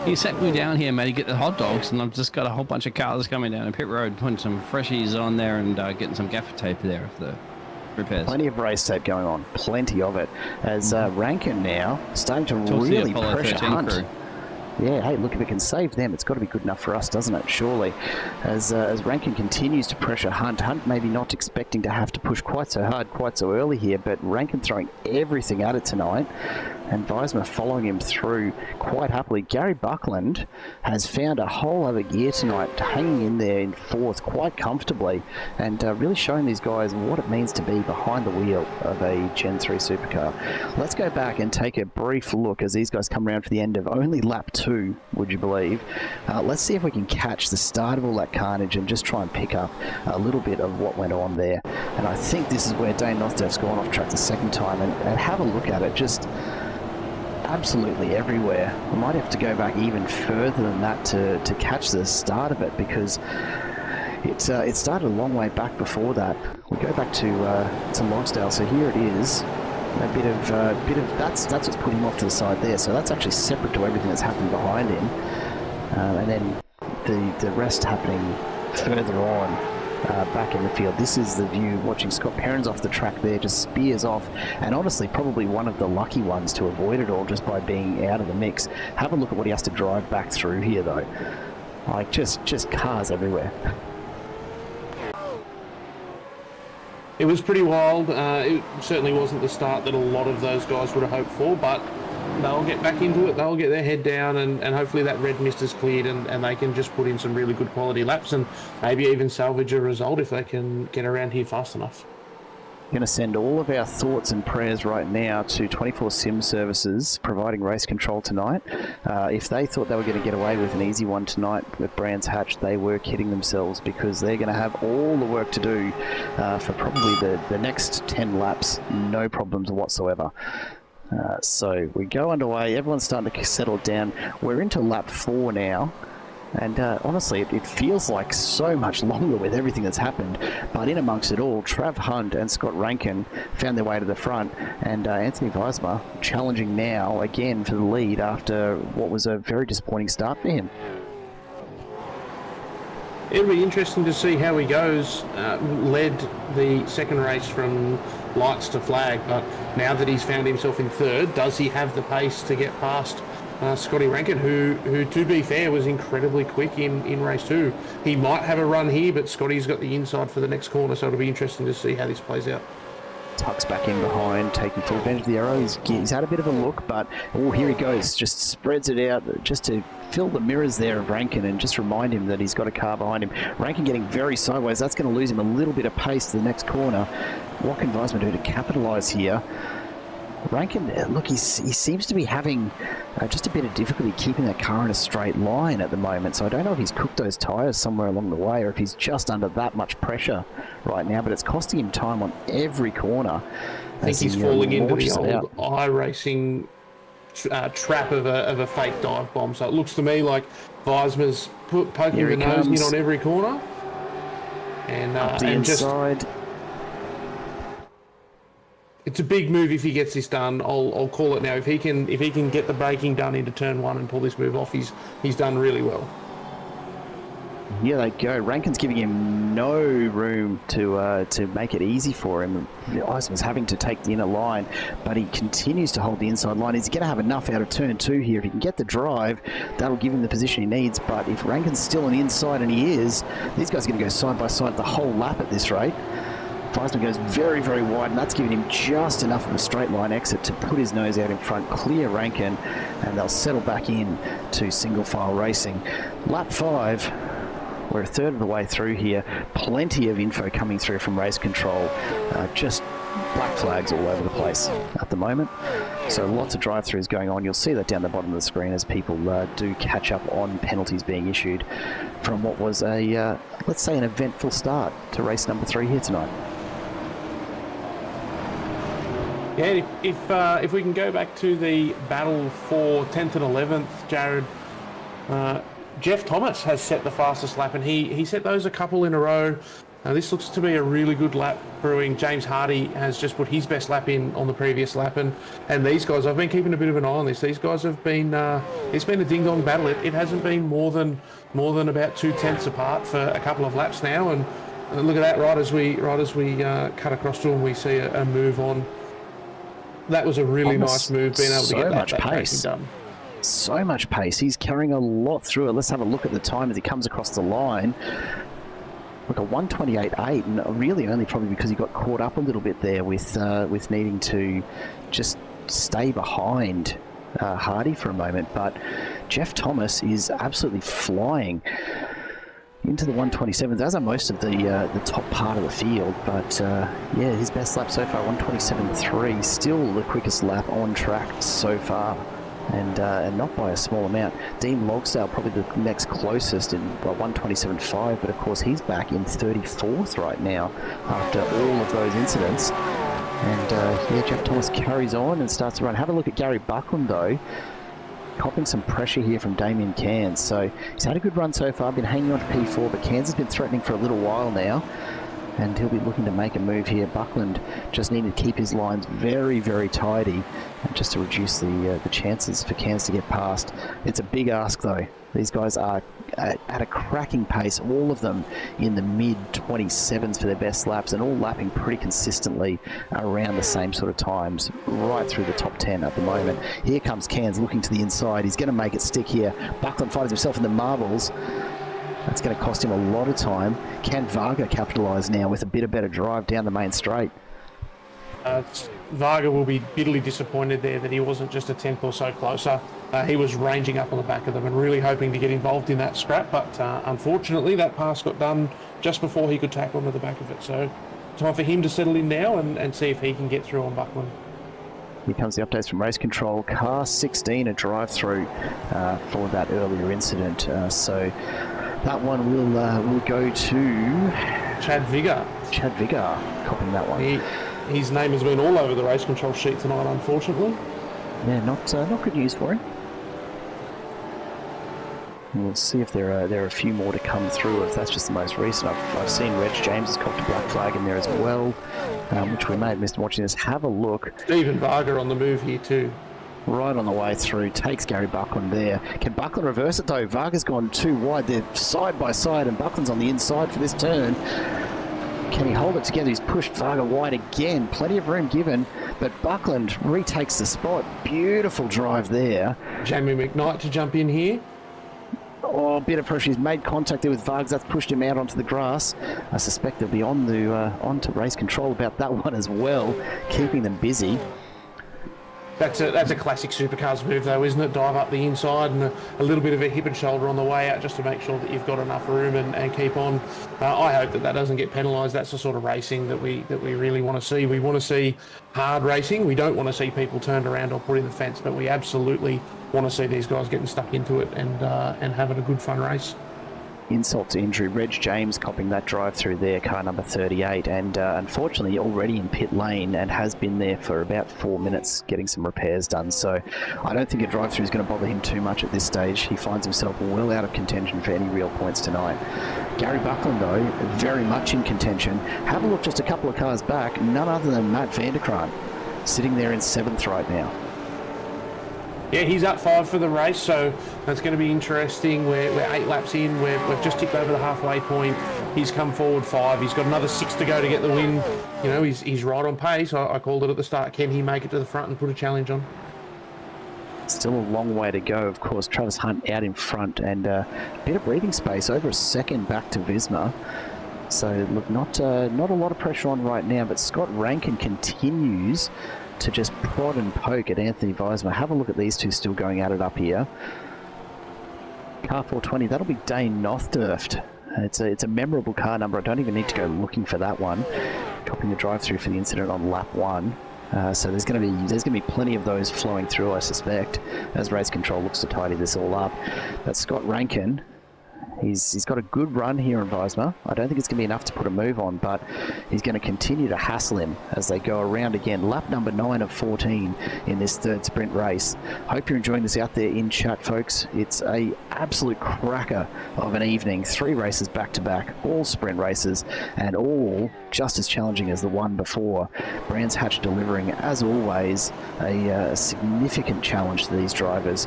You sent me down here, mate, to get the hot dogs, and I've just got a whole bunch of cars coming down the pit road, putting some freshies on there and getting some gaffer tape there for the repairs.
Plenty of race tape going on, plenty of it. As Rankin now starting to really pressure Hunt.
Crew.
Yeah, hey, look, if it can save them, it's got to be good enough for us, doesn't it? Surely. As Rankin continues to pressure Hunt. Hunt maybe not expecting to have to push quite so hard, quite so early here, but Rankin throwing everything at it tonight. And Weisman following him through quite happily. Gary Buckland has found a whole other gear tonight, hanging in there in 4th quite comfortably, and really showing these guys what it means to be behind the wheel of a Gen 3 supercar. Let's go back and take a brief look as these guys come around for the end of only lap 2, would you believe. Let's see if we can catch the start of all that carnage and just try and pick up a little bit of what went on there. And I think this is where Dane Nostev's gone off track the second time, and have a look at it. Just absolutely everywhere. We might have to go back even further than that to catch the start of it, because it started a long way back before that. We go back to Logsdale, so here it is. A bit of that's what's put him off to the side there. So that's actually separate to everything that's happened behind him, and then the rest happening further on. Back in the field. This is the view watching Scott Perrins off the track there, just spears off, and honestly probably one of the lucky ones to avoid it all just by being out of the mix. Have a look at what he has to drive back through here though. Like just cars everywhere.
It was pretty wild. It certainly wasn't the start that a lot of those guys would have hoped for, but they'll get back into it. They'll get their head down, and hopefully that red mist is cleared, and they can just put in some really good quality laps and maybe even salvage a result if they can get around here fast enough.
Going to send all of our thoughts and prayers right now to 24 Sim Services providing race control tonight. If they thought they were going to get away with an easy one tonight with Brands Hatch, they were kidding themselves, because they're going to have all the work to do for probably the next 10 laps, no problems whatsoever. So we go underway, everyone's starting to settle down. We're into lap 4 now. And honestly, it feels like so much longer with everything that's happened. But in amongst it all, Trav Hunt and Scott Rankin found their way to the front. And Anthony Weisman challenging now again for the lead after what was a very disappointing start for him.
It'll be interesting to see how he goes. Led the second race from lights to flag, but now that he's found himself in 3rd, does he have the pace to get past Scotty Rankin, who to be fair was incredibly quick in race 2. He might have a run here, but Scotty's got the inside for the next corner, so it'll be interesting to see how this plays out.
Tucks back in behind, taking full advantage of the arrow. He's had a bit of a look, but here he goes, just spreads it out just to fill the mirrors there of Rankin and just remind him that he's got a car behind him. Rankin getting very sideways, that's going to lose him a little bit of pace to the next corner. What can Weisman do to capitalise here? Rankin, look, he seems to be having just a bit of difficulty keeping that car in a straight line at the moment, so I don't know if he's cooked those tyres somewhere along the way or if he's just under that much pressure right now, but it's costing him time on every corner.
I think he's falling into the old iRacing trap of a fake dive bomb, so it looks to me like Weisman's poking the nose in on every corner. And,
up the inside.
It's a big move if he gets this done. I'll call it now. If he can get the braking done into turn 1 and pull this move off, he's done really well.
Here they go. Rankin's giving him no room to make it easy for him. Eisman's having to take the inner line, but he continues to hold the inside line. Is he going to have enough out of turn 2 here? If he can get the drive, that'll give him the position he needs. But if Rankin's still on the inside, and he is, these guys are going to go side by side the whole lap at this rate. Eisman goes very, very wide, and that's giving him just enough of a straight line exit to put his nose out in front, clear Rankin, and they'll settle back in to single file racing. Lap 5. We're a third of the way through here. Plenty of info coming through from race control. Just black flags all over the place at the moment. So lots of drive-throughs going on. You'll see that down the bottom of the screen as people do catch up on penalties being issued from what was a, let's say, an eventful start to race number 3 here tonight.
Yeah, if we can go back to the battle for 10th and 11th, Jared, Jeff Thomas has set the fastest lap, and he set those a couple in a row. This looks to be a really good lap brewing. James Hardy has just put his best lap in on the previous lap, and these guys, I've been keeping a bit of an eye on this. These guys have been, it's been a ding-dong battle. It hasn't been more than about 2/10 apart for a couple of laps now, and look at that. Right as we cut across to them, we see a move on. That was a really nice move, being able to get that pace done.
So much pace. He's carrying a lot through it. Let's have a look at the time as he comes across the line. Look, a 1:28.8, and really only probably because he got caught up a little bit there with needing to just stay behind Hardy for a moment. But Jeff Thomas is absolutely flying into the 127s, as are most of the top part of the field. But yeah, his best lap so far, 127.3, still the quickest lap on track so far. And not by a small amount. Dean Logsdale probably the next closest in 127.5, but of course he's back in 34th right now after all of those incidents. And yeah, Jeff Thomas carries on and starts to run. Have a look at Gary Buckland though, copping some pressure here from Damien Cairns. So he's had a good run so far, been hanging on to P4, but Cairns has been threatening for a little while now, and he'll be looking to make a move here. Buckland just needed to keep his lines very, very tidy, just to reduce the chances for Cairns to get past. It's a big ask though. These guys are at a cracking pace, all of them in the mid-27s for their best laps, and all lapping pretty consistently around the same sort of times, right through the top 10 at the moment. Here comes Cairns looking to the inside. He's going to make it stick here. Buckland finds himself in the marbles. That's going to cost him a lot of time. Can Varga capitalise now with a bit of better drive down the main straight?
Varga will be bitterly disappointed there that he wasn't just a tenth or so closer. He was ranging up on the back of them and really hoping to get involved in that scrap, but unfortunately that pass got done just before he could tack onto the back of it. So time for him to settle in now and see if he can get through on Buckland.
Here comes the updates from race control. Car 16, a drive-through for that earlier incident. So that one will go to
Chad Vigor.
Chad Vigor copying that one.
His name has been all over the race control sheet tonight, unfortunately.
Yeah, not good news for him. We'll see if there are a few more to come through, if that's just the most recent. I've seen Reg James has copped a black flag in there as well, which we may have missed watching this. Have a look.
Stephen Varga on the move here too.
Right on the way through, takes Gary Buckland there. Can Buckland reverse it though? Varga's gone too wide. They're side by side, and Buckland's on the inside for this turn. Can he hold it together? He's pushed Varga wide again. Plenty of room given, but Buckland retakes the spot. Beautiful drive there.
Jamie McKnight to jump in here.
Oh, a bit of pressure. He's made contact there with Vargas. That's pushed him out onto the grass. I suspect they'll be onto race control about that one as well, keeping them busy.
That's a classic Supercars move though, isn't it? Dive up the inside and a little bit of a hip and shoulder on the way out just to make sure that you've got enough room and keep on. I hope that doesn't get penalised. That's the sort of racing that we really want to see. We want to see hard racing. We don't want to see people turned around or put in the fence, but we absolutely want to see these guys getting stuck into it and having a good fun race.
Insult to injury. Reg James copping that drive through there, car number 38, and unfortunately already in pit lane and has been there for about 4 minutes getting some repairs done. So I don't think a drive through is going to bother him too much at this stage. He finds himself well out of contention for any real points tonight. Gary Buckland though, very much in contention. Have a look just a couple of cars back, none other than Matt Vanderkrant, sitting there in 7th right now.
Yeah, he's up 5 for the race, so that's going to be interesting. We're 8 laps in. We've just ticked over the halfway point. He's come forward 5. He's got another 6 to go to get the win. You know, he's right on pace. I called it at the start. Can he make it to the front and put a challenge on?
Still a long way to go, of course. Travis Hunt out in front, and a bit of breathing space, over a second back to Visma. So look, not a lot of pressure on right now, but Scott Rankin continues to just prod and poke at Anthony Visma. Have a look at these two still going at it up here. Car 420, that'll be Dane Nothdurft. It's a memorable car number. I don't even need to go looking for that one. Copying the drive-through for the incident on lap 1. So there's going to be plenty of those flowing through, I suspect, as race control looks to tidy this all up. But Scott Rankin, he's got a good run here in Visma. I don't think it's going to be enough to put a move on, but he's going to continue to hassle him as they go around again. Lap number 9 of 14 in this third sprint race. Hope you're enjoying this out there in chat, folks. It's a absolute cracker of an evening. 3 races back to back, all sprint races, and all just as challenging as the one before. Brands Hatch delivering, as always, a significant challenge to these drivers.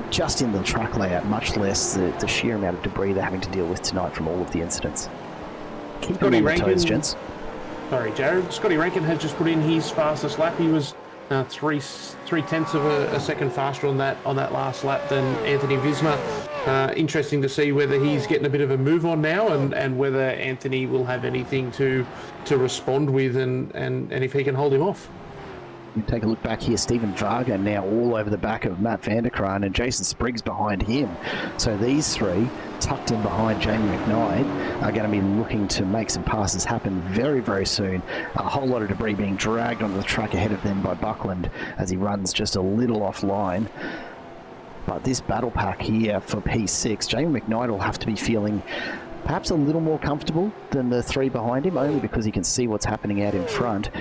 Just in the track layout, much less the sheer amount of debris they're having to deal with tonight from all of the incidents. Keep them on the toes, gents.
Sorry, Jared. Scotty Rankin has just put in his fastest lap. He was 3/10 of a second faster on that last lap than Anthony Visma. Interesting to see whether he's getting a bit of a move on now, and whether Anthony will have anything to respond with, and if he can hold him off.
You take a look back here, Stephen Varga now all over the back of Matt Vanderkraan, and Jason Spriggs behind him. So these 3, tucked in behind Jamie McKnight, are going to be looking to make some passes happen very, very soon. A whole lot of debris being dragged onto the track ahead of them by Buckland as he runs just a little offline. But this battle pack here for P6, Jamie McKnight will have to be feeling perhaps a little more comfortable than the 3 behind him, only because he can see what's happening out in front.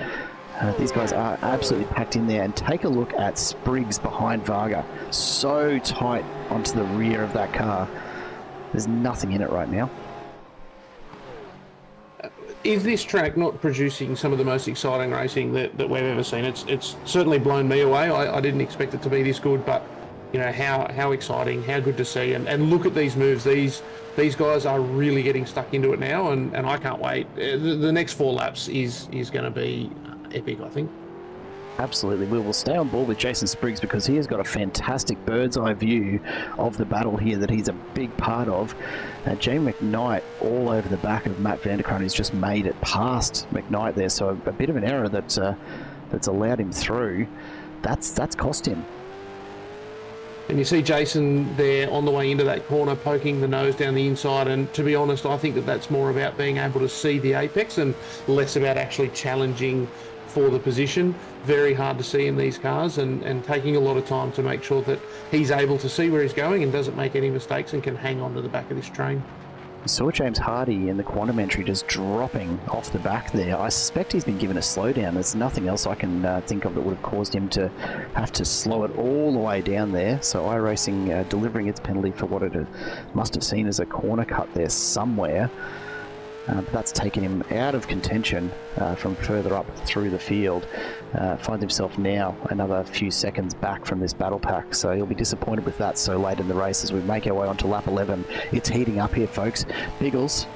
These guys are absolutely packed in there, and take a look at Spriggs behind Varga. So tight onto the rear of that car. There's nothing in it right now.
Is this track not producing some of the most exciting racing that we've ever seen? It's certainly blown me away. I didn't expect it to be this good, but you know, how exciting, how good to see. And look at these moves. These guys are really getting stuck into it now, and I can't wait. The next 4 laps is going to be epic, I think.
Absolutely. We will stay on board with Jason Spriggs because he has got a fantastic bird's eye view of the battle here that he's a big part of. Jamie McKnight all over the back of Matt Vanderkraan, who's just made it past McKnight there. So a bit of an error that's allowed him through. That's cost him.
And you see Jason there on the way into that corner poking the nose down the inside, and to be honest, I think that's more about being able to see the apex and less about actually challenging for the position. Very hard to see in these cars, and taking a lot of time to make sure that he's able to see where he's going and doesn't make any mistakes and can hang on to the back of this train.
We saw James Hardy in the quantum entry just dropping off the back there. I suspect he's been given a slowdown. There's nothing else I can think of that would have caused him to have to slow it all the way down there. So iRacing delivering its penalty for what it must have seen as a corner cut there somewhere. But that's taken him out of contention from further up through the field. Finds himself now another few seconds back from this battle pack, so he'll be disappointed with that so late in the race as we make our way onto lap 11. It's heating up here, folks. Biggles,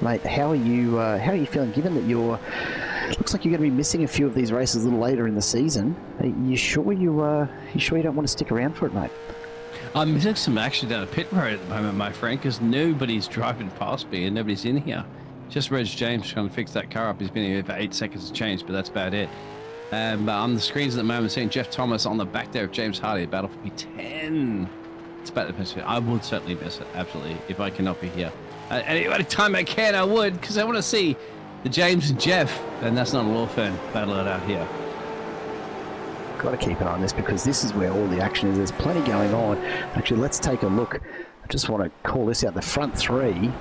mate, how are you feeling, given that looks like you're going to be missing a few of these races a little later in the season? Are you sure you don't want to stick around for it, mate?
I'm missing some action down the pit road at the moment, my friend, because nobody's driving past me and nobody's in here. Just Reg James trying to fix that car up. He's been here for 8 seconds to change, but that's about it. But on the screens at the moment, seeing Jeff Thomas on the back there of James Hardy, battle for P10. It's about the best. I would certainly miss it, absolutely, if I cannot be here. Any time I can, I would, because I want to see the James and Jeff, and that's not a law firm, battle it out here.
Got to keep an eye on this because this is where all the action is. There's plenty going on. Actually, let's take a look. I just want to call this out. The front 3,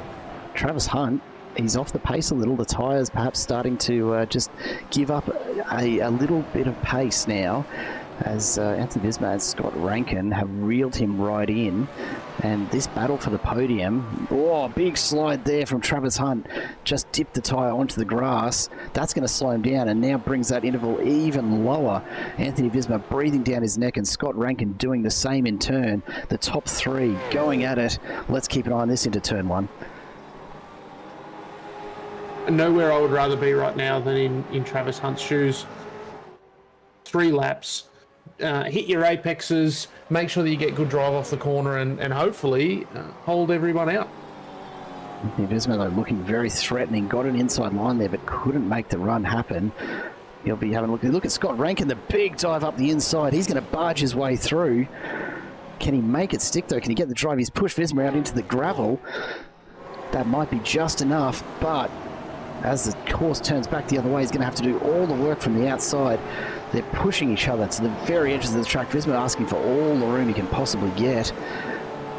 Travis Hunt, he's off the pace a little. The tyres perhaps starting to just give up a little bit of pace now. as Anthony Visma and Scott Rankin have reeled him right in. And this battle for the podium, oh, big slide there from Travis Hunt, just dipped the tyre onto the grass. That's going to slow him down and now brings that interval even lower. Anthony Visma breathing down his neck and Scott Rankin doing the same in turn. The top three going at it. Let's keep an eye on this into turn one.
Nowhere I would rather be right now than in Travis Hunt's shoes. 3 laps. Hit your apexes, make sure that you get good drive off the corner and hopefully hold everyone out.
Anthony Visma, though, looking very threatening. Got an inside line there, but couldn't make the run happen. He'll be having a look at Scott Rankin, the big dive up the inside. He's going to barge his way through. Can he make it stick, though? Can he get the drive? He's pushed Visma out into the gravel. That might be just enough, but as the course turns back the other way, he's going to have to do all the work from the outside. They're pushing each other to the very edges of the track. Visma asking for all the room he can possibly get.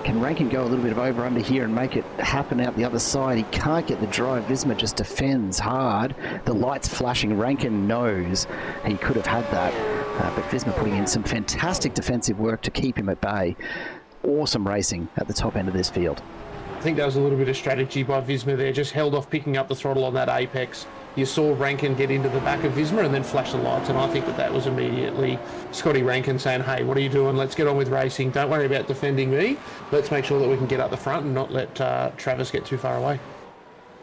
Can Rankin go a little bit of over-under here and make it happen out the other side? He can't get the drive. Visma just defends hard. The lights flashing. Rankin knows he could have had that. But Visma putting in some fantastic defensive work to keep him at bay. Awesome racing at the top end of this field.
I think that was a little bit of strategy by Visma there. Just held off picking up the throttle on that apex. You saw Rankin get into the back of Visma and then flash the lights, and I think that was immediately Scotty Rankin saying, hey, what are you doing? Let's get on with racing. Don't worry about defending me. Let's make sure that we can get up the front and not let Travis get too far away.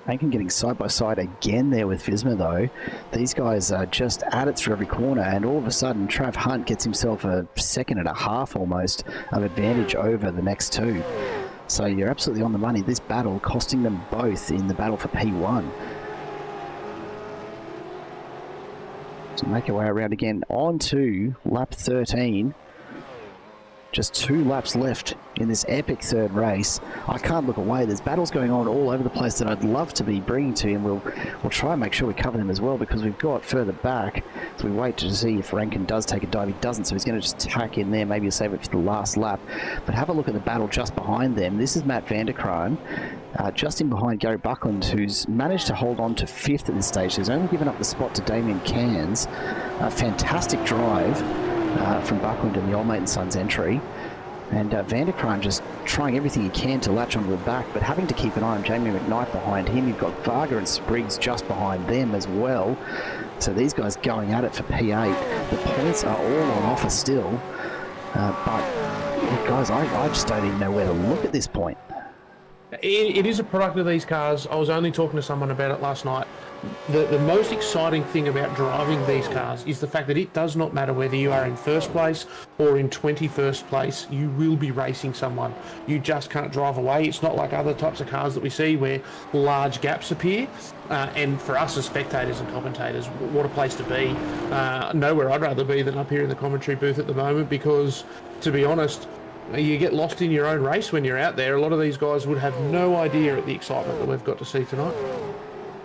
Rankin getting side by side again there with Visma, though. These guys are just at it through every corner, and all of a sudden Trav Hunt gets himself a second and a half almost of advantage over the next two. So you're absolutely on the money. This battle costing them both in the battle for P1. So make our way around again on to lap 13. Just 2 laps left in this epic third race. I can't look away. There's battles going on all over the place that I'd love to be bringing to you, and we'll try and make sure we cover them as well, because we've got further back. So we wait to see if Rankin does take a dive. He doesn't, so he's going to just tack in there. Maybe he'll save it for the last lap. But have a look at the battle just behind them. This is Matt Vanderkraan, just in behind Gary Buckland, who's managed to hold on to 5th at this stage. He's only given up the spot to Damien Cairns. A fantastic drive from Buckland in the Old Mate & Sons entry. And Vanderkraan just trying everything he can to latch onto the back, but having to keep an eye on Jamie McKnight behind him. You've got Varga and Spriggs just behind them as well. So these guys going at it for P8. The points are all on offer still. But guys, I just don't even know where to look at this point.
It is a product of these cars. I was only talking to someone about it last night. The most exciting thing about driving these cars is the fact that it does not matter whether you are in first place or in 21st place, you will be racing someone. You just can't drive away. It's not like other types of cars that we see where large gaps appear. And for us as spectators and commentators, what a place to be. Nowhere I'd rather be than up here in the commentary booth at the moment, because, to be honest, you get lost in your own race when you're out there. A lot of these guys would have no idea at the excitement that we've got to see tonight.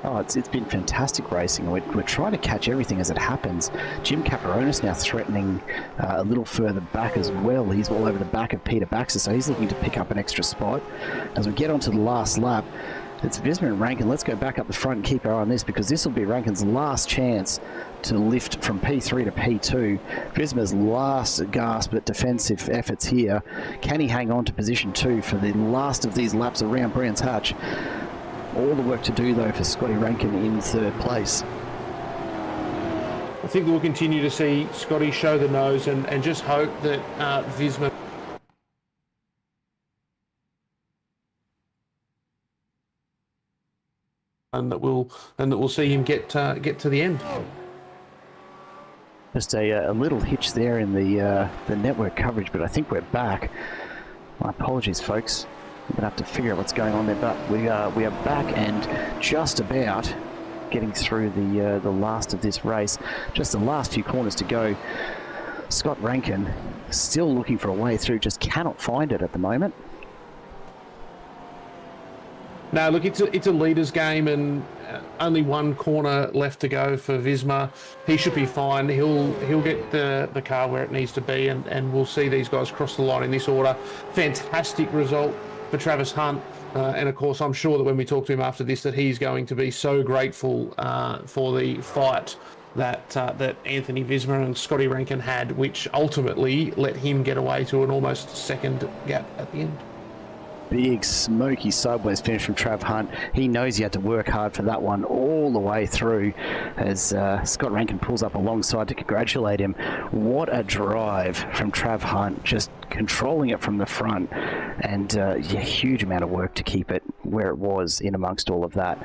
Oh, it's been fantastic racing. We're trying to catch everything as it happens. Jim Caperonis now threatening a little further back as well. He's all over the back of Peter Baxter, so he's looking to pick up an extra spot. As we get onto the last lap, it's Visma and Rankin. Let's go back up the front and keep our eye on this, because this will be Rankin's last chance to lift from P3 to P2. Visma's last gasp at defensive efforts here. Can he hang on to position 2 for the last of these laps around Brands Hatch? All the work to do, though, for Scotty Rankin in 3rd place.
I think we'll continue to see Scotty show the nose and just hope that Visma and that we'll see him get to the end.
Just a little hitch there in the network coverage, but I think we're back. My apologies, folks. We're going to have to figure out what's going on there, but we are back and just about getting through the last of this race. Just the last few corners to go. Scott Rankin still looking for a way through, just cannot find it at the moment.
No, look, it's a leader's game, and only one corner left to go for Visma. He should be fine. He'll get the car where it needs to be, and we'll see these guys cross the line in this order. Fantastic result for Travis Hunt, and of course I'm sure that when we talk to him after this that he's going to be so grateful for the fight that Anthony Visma and Scotty Rankin had, which ultimately let him get away to an almost second gap at the end.
Big smoky sideways finish from Trav Hunt. He knows he had to work hard for that one all the way through as Scott Rankin pulls up alongside to congratulate him. What a drive from Trav Hunt, just controlling it from the front, and yeah, huge amount of work to keep it where it was in amongst all of that.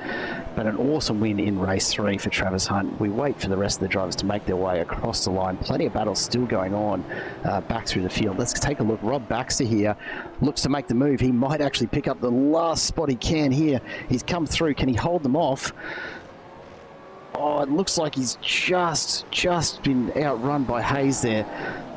But an awesome win in race 3 for Travis Hunt. We wait for the rest of the drivers to make their way across the line. Plenty of battles still going on back through the field. Let's take a look. Rob Baxter here looks to make the move. He might actually pick up the last spot he can here. He's come through. Can he hold them off? Oh, it looks like he's just been outrun by Hayes there.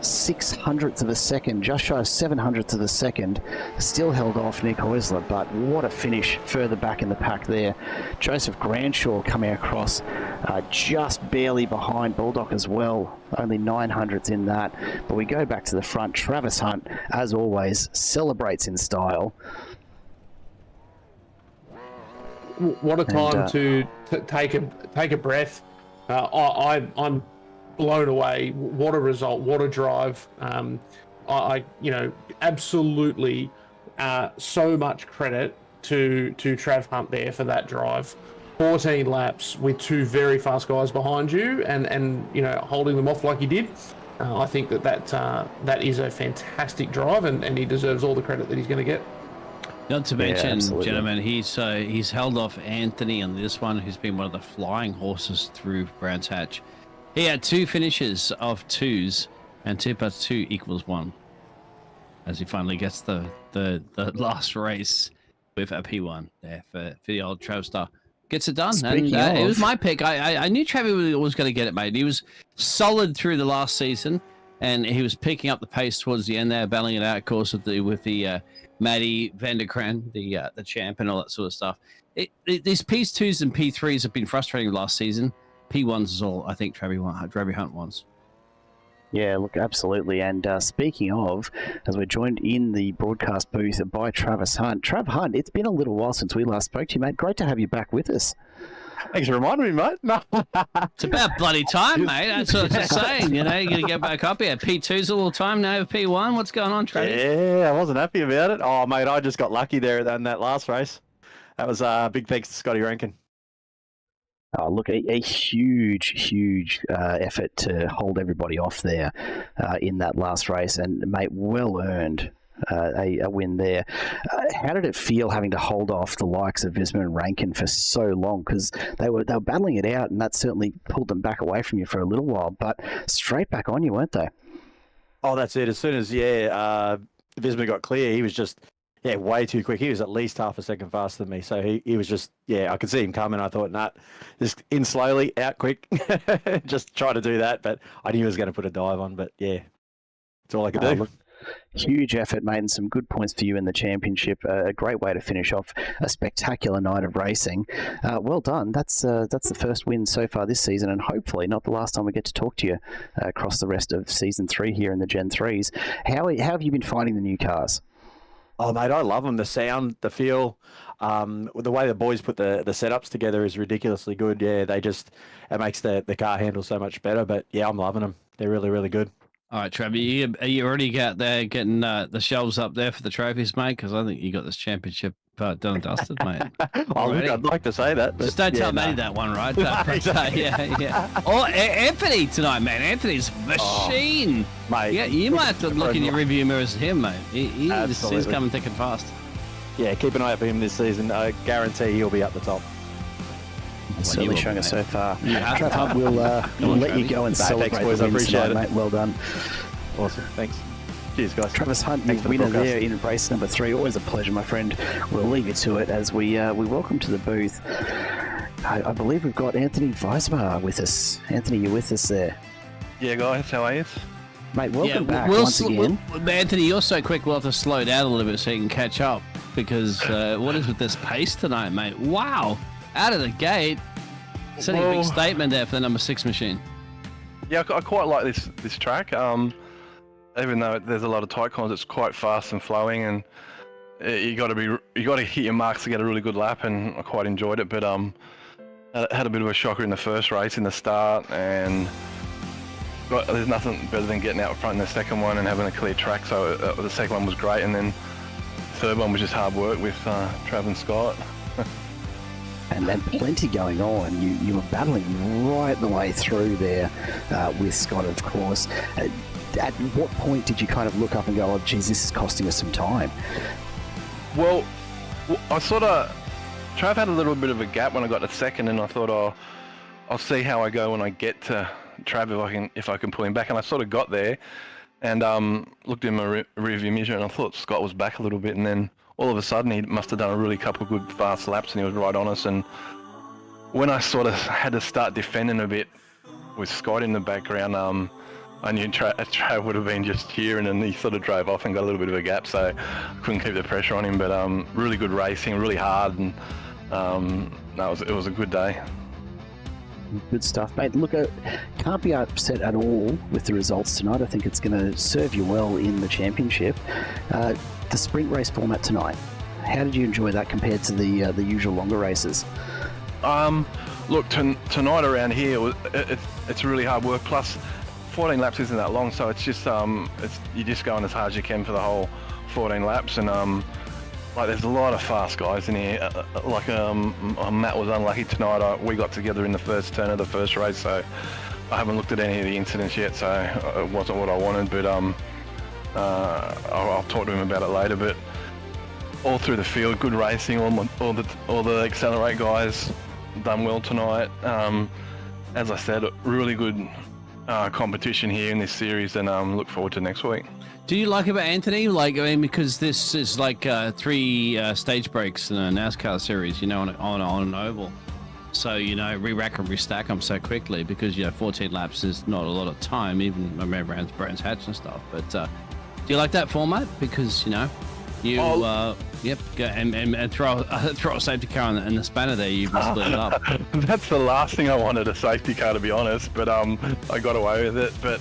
600ths of a second, just shy of 700ths of a second. Still held off Nick Heusler, but what a finish further back in the pack there. Joseph Granshaw coming across just barely behind Baldock as well. Only 900ths in that. But we go back to the front. Travis Hunt, as always, celebrates in style.
What a time to take a breath. I'm blown away. What a result! What a drive! I absolutely so much credit to Trav Hunt there for that drive. 14 laps with 2 very fast guys behind you, and holding them off like he did. I think that is a fantastic drive, and he deserves all the credit that he's going to get.
Not to mention, gentlemen, he's held off Anthony on this one, who's been one of the flying horses through Brands Hatch. He had 2 finishes of 2s, and 2 plus 2 equals 1. As he finally gets the last race with a P1 there for the old Travstar. Gets it done. And it was my pick. I knew Travis was going to get it, mate. He was solid through the last season, and he was picking up the pace towards the end there, battling it out, of course, with the Maddie Vanderkran, the champ, and all that sort of stuff. These P2s and P3s have been frustrating last season. P1s is all I think Travis Hunt wants.
Yeah, look, absolutely. And speaking of, as we're joined in the broadcast booth by Travis Hunt. Trav Hunt, it's been a little while since we last spoke to you, mate. Great to have you back with us.
Thanks for reminding me, mate. No.
It's about bloody time, mate. That's what I was just saying. You're going to get back up here. P2's a little time now, P1. What's going on, Travis?
Yeah, I wasn't happy about it. Oh, mate, I just got lucky there in that last race. That was big thanks to Scotty Rankin.
Oh, look, a huge effort to hold everybody off there in that last race, and mate, well earned a win there. How did it feel having to hold off the likes of Visma and Rankin for so long? Because they were battling it out, and that certainly pulled them back away from you for a little while, but straight back on you, weren't they?
Oh, that's it. As soon as Visma got clear, he was just way too quick. He was at least half a second faster than me. So he was just, I could see him coming. I thought, nah, just in slowly, out quick. Just try to do that. But I knew he was going to put a dive on. But yeah, that's all I could do.
Look, huge effort, mate, and some good points for you in the championship. A great way to finish off a spectacular night of racing. Well done. That's the first win so far this season, and hopefully not the last time we get to talk to you across the rest of season 3 here in the Gen 3s. How have you been finding the new cars?
Oh, mate, I love them. The sound, the feel, the way the boys put the setups together is ridiculously good. Yeah, it makes the car handle so much better. But yeah, I'm loving them. They're really, really good.
All right, Trevor, are you already out there getting the shelves up there for the trophies, mate? Because I think you got this championship done and dusted, mate.
Oh, look, I'd like to say that.
Just don't tell Matty that one, right? Yeah. Oh, Anthony tonight, man. Anthony's machine.
Mate.
Yeah, you might have to look in your review mirrors at him, mate. He's coming thick and fast.
Yeah, keep an eye out for him this season. I guarantee he'll be up the top.
Certainly showing us so far. Trav Hunt, we'll let you go and celebrate.
Thanks, boys. I appreciate it,
mate. Well done.
Awesome. Thanks. Cheers, guys.
Travis Hunt, the winner there in race number 3. Always a pleasure, my friend. We'll leave you to it as we welcome to the booth. I believe we've got Anthony Weismar with us. Anthony, you with us there?
Yeah, guys. How are you?
Mate, welcome back once again.
Anthony, you're so quick, we'll have to slow down a little bit so you can catch up. Because what is with this pace tonight, mate? Wow. Out of the gate. Setting a big statement there for the number 6 machine.
Yeah, I quite like this track. Even though there's a lot of tight corners, it's quite fast and flowing, and you got to hit your marks to get a really good lap. And I quite enjoyed it. But Had a bit of a shocker in the first race in the start, and there's nothing better than getting out front in the second one and having a clear track. So the second one was great, and then the third one was just hard work with Trav and Scott.
And then plenty going on. You were battling right the way through there with Scott, of course. At what point did you kind of look up and go, oh, geez, this is costing us some time?
Well, I Trav had a little bit of a gap when I got to second, and I thought, I'll see how I go when I get to Trav if I can pull him back. And I sort of got there and looked in my rearview mirror, and I thought Scott was back a little bit, and then all of a sudden he must have done a really couple of good fast laps, and he was right on us. And when I sort of had to start defending a bit with Scott in the background, I knew Trav would have been just cheering, and he sort of drove off and got a little bit of a gap, so I couldn't keep the pressure on him. But really good racing, really hard, and it was a good day.
Good stuff, mate. Look, can't be upset at all with the results tonight. I think it's going to serve you well in the championship. The sprint race format tonight, how did you enjoy that compared to the usual longer races?
Look, tonight around here, it's really hard work. Plus, 14 laps isn't that long, so it's just you're just going as hard as you can for the whole 14 laps, and like there's a lot of fast guys in here. Matt was unlucky tonight. We got together in the first turn of the first race, so I haven't looked at any of the incidents yet, so it wasn't what I wanted, but I'll talk to him about it later. But all through the field, good racing. All the Accelerate guys done well tonight. As I said, really good competition here in this series, and look forward to next week.
Do you like about Anthony? Like, I mean, because this is like 3 stage breaks in a NASCAR series, on an oval. So, re-rack and restack them so quickly because, 14 laps is not a lot of time, even around Brands Hatch and stuff. But do you like that format? Because, go and throw a safety car in the spanner there, you can split it up.
That's the last thing I wanted, a safety car, to be honest, but I got away with it. But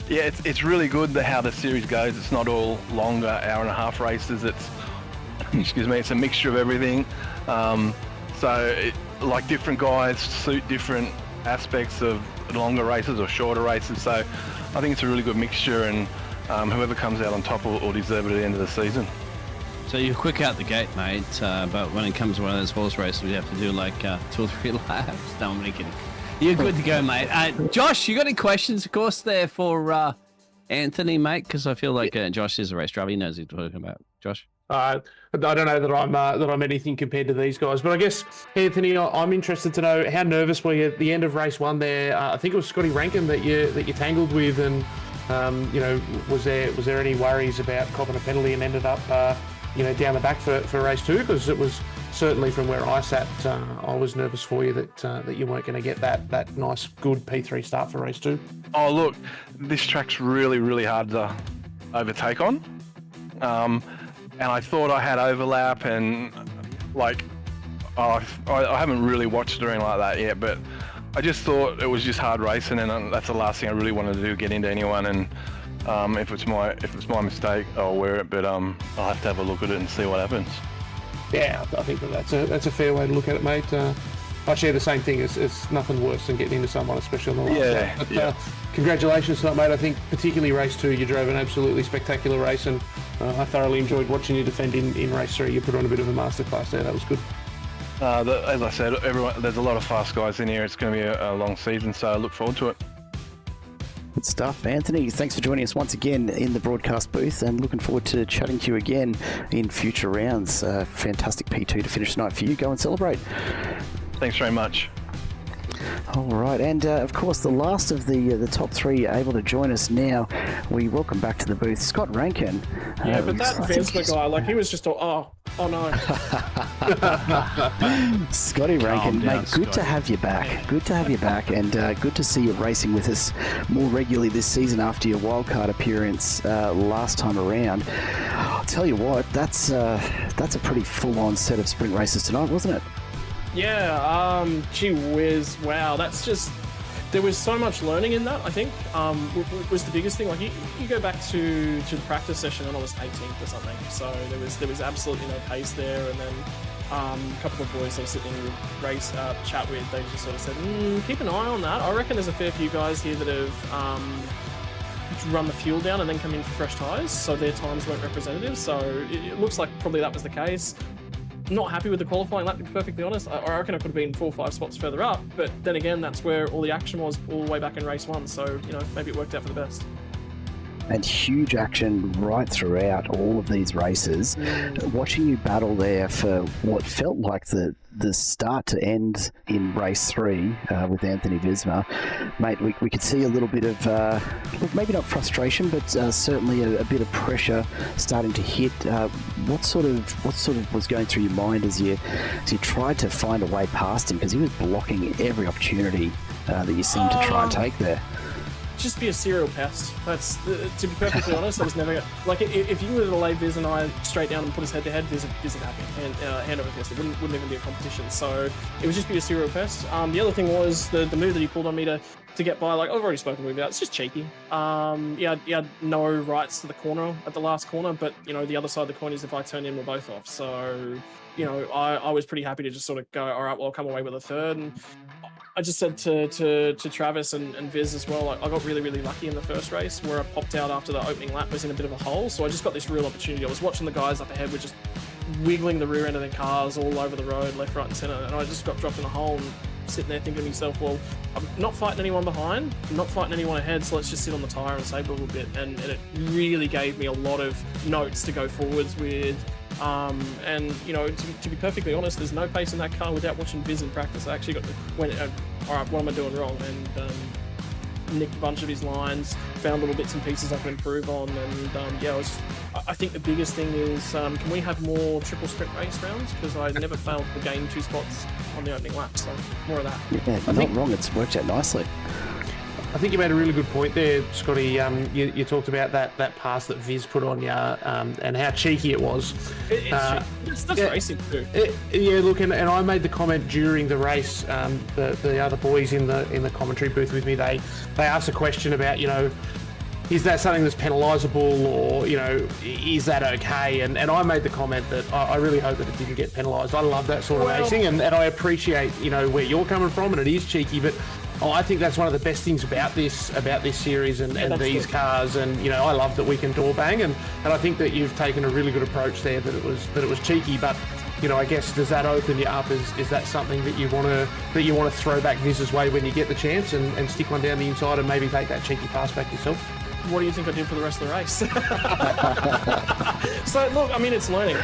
yeah, it's really good how the series goes. It's not all longer hour-and-a-half races. It's a mixture of everything. Like different guys suit different aspects of longer races or shorter races. So I think it's a really good mixture, and whoever comes out on top will deserve it at the end of the season.
So you're quick out the gate, mate, but when it comes to one of those horse races, we have to do like 2 or 3 laps. No, I'm only kidding. You're good to go, mate. Josh, you got any questions, of course, there for Anthony, mate? Because I feel like Josh is a race driver. He knows what he's talking about. Josh?
I don't know that I'm anything compared to these guys, but I guess, Anthony, I'm interested to know how nervous were you at the end of race 1 there? I think it was Scotty Rankin that you tangled with, and was there any worries about copping a penalty and ended up down the back for race 2? Because it was certainly from where I sat, I was nervous for you that you weren't going to get that nice, good P3 start for race 2.
Oh, look, this track's really, really hard to overtake on. And I thought I had overlap, and I haven't really watched it or anything like that yet, but I just thought it was just hard racing, and that's the last thing I really wanted to do, get into anyone. And if it's my mistake, I'll wear it, but I'll have to have a look at it and see what happens.
Yeah, I think that's a fair way to look at it, mate. I share the same thing. It's nothing worse than getting into someone, especially on the last lap. But congratulations to that, mate. I think particularly race 2, you drove an absolutely spectacular race, and I thoroughly enjoyed watching you defend in race 3. You put on a bit of a masterclass there. That was good.
As I said, there's a lot of fast guys in here. It's going to be a long season, so I look forward to it.
Good stuff, Anthony. Thanks for joining us once again in the broadcast booth, and looking forward to chatting to you again in future rounds. Fantastic P2 to finish tonight for you. Go and celebrate.
Thanks very much.
All right, and of course, the last of the top 3 able to join us now. We welcome back to the booth Scott Rankin.
Yeah, but that Vespa guy, he was just oh no.
Scotty Rankin, mate, good to have you back. Good to have you back, and good to see you racing with us more regularly this season after your wildcard appearance last time around. I'll tell you what, that's a pretty full-on set of sprint races tonight, wasn't it?
Yeah, gee whiz, wow, that's just, there was so much learning in that, I think, was the biggest thing. Like, you go back to the practice session and I was 18th or something, so there was absolutely no pace there, and then A couple of boys I was sitting in the race chat with, they just sort of said, keep an eye on that. I reckon there's a fair few guys here that have run the fuel down and then come in for fresh tyres, so their times weren't representative. So it looks like probably that was the case. Not happy with the qualifying lap, to be perfectly honest. I reckon I could have been 4 or 5 spots further up, but then again, that's where all the action was all the way back in race 1. So, maybe it worked out for the best.
And huge action right throughout all of these races. Watching you battle there for what felt like the start to end in race 3 with Anthony Visma, mate, we could see a little bit of maybe not frustration, but certainly a bit of pressure starting to hit. What sort of was going through your mind as you tried to find a way past him, because he was blocking every opportunity that you seemed to try and take there?
Just be a serial pest. That's to be perfectly honest. I was never like, if you were to lay Viz and I straight down and put us head to head, Viz would happy and hand over fist. It wouldn't even be a competition. So it would just be a serial pest. The other thing was the move that he pulled on me to get by. Like, I've already spoken to him about. It's just cheeky. He had no rights to the corner at the last corner, but the other side of the coin is if I turn in, we're both off. So I was pretty happy to just sort of go, all right, well, I'll come away with a third. And I just said to Travis and Viz as well, I got really, really lucky in the first race where I popped out after the opening lap, was in a bit of a hole. So I just got this real opportunity. I was watching the guys up ahead were just wiggling the rear end of their cars all over the road, left, right and centre. And I just got dropped in a hole and sitting there thinking to myself, well, I'm not fighting anyone behind, I'm not fighting anyone ahead, so let's just sit on the tyre and save a little bit. And it really gave me a lot of notes to go forwards with. To be perfectly honest, there's no pace in that car without watching Viz in practice. I actually all right, what am I doing wrong? And nicked a bunch of his lines, found little bits and pieces I could improve on. And I think the biggest thing is, can we have more triple sprint race rounds? Because I never failed to gain 2 spots on the opening lap, so more of that.
Yeah, not wrong, it's worked out nicely.
I think you made a really good point there, Scotty. You talked about that pass that Viz put on you and how cheeky it was.
That's racing too.
Look, and I made the comment during the race. The other boys in the commentary booth with me, they asked a question about, is that something that's penalisable, or is that okay? And I made the comment that I really hope that it didn't get penalised. I love that sort of racing, and I appreciate where you're coming from, and it is cheeky, but I think that's one of the best things about this series and these cars. And I love that we can door bang, and I think that you've taken a really good approach there. That it was cheeky, but I guess, does that open you up? Is that something that you want to throw back Viz's way when you get the chance and stick one down the inside and maybe take that cheeky pass back yourself?
What do you think I did for the rest of the race? So look, I mean, it's learning.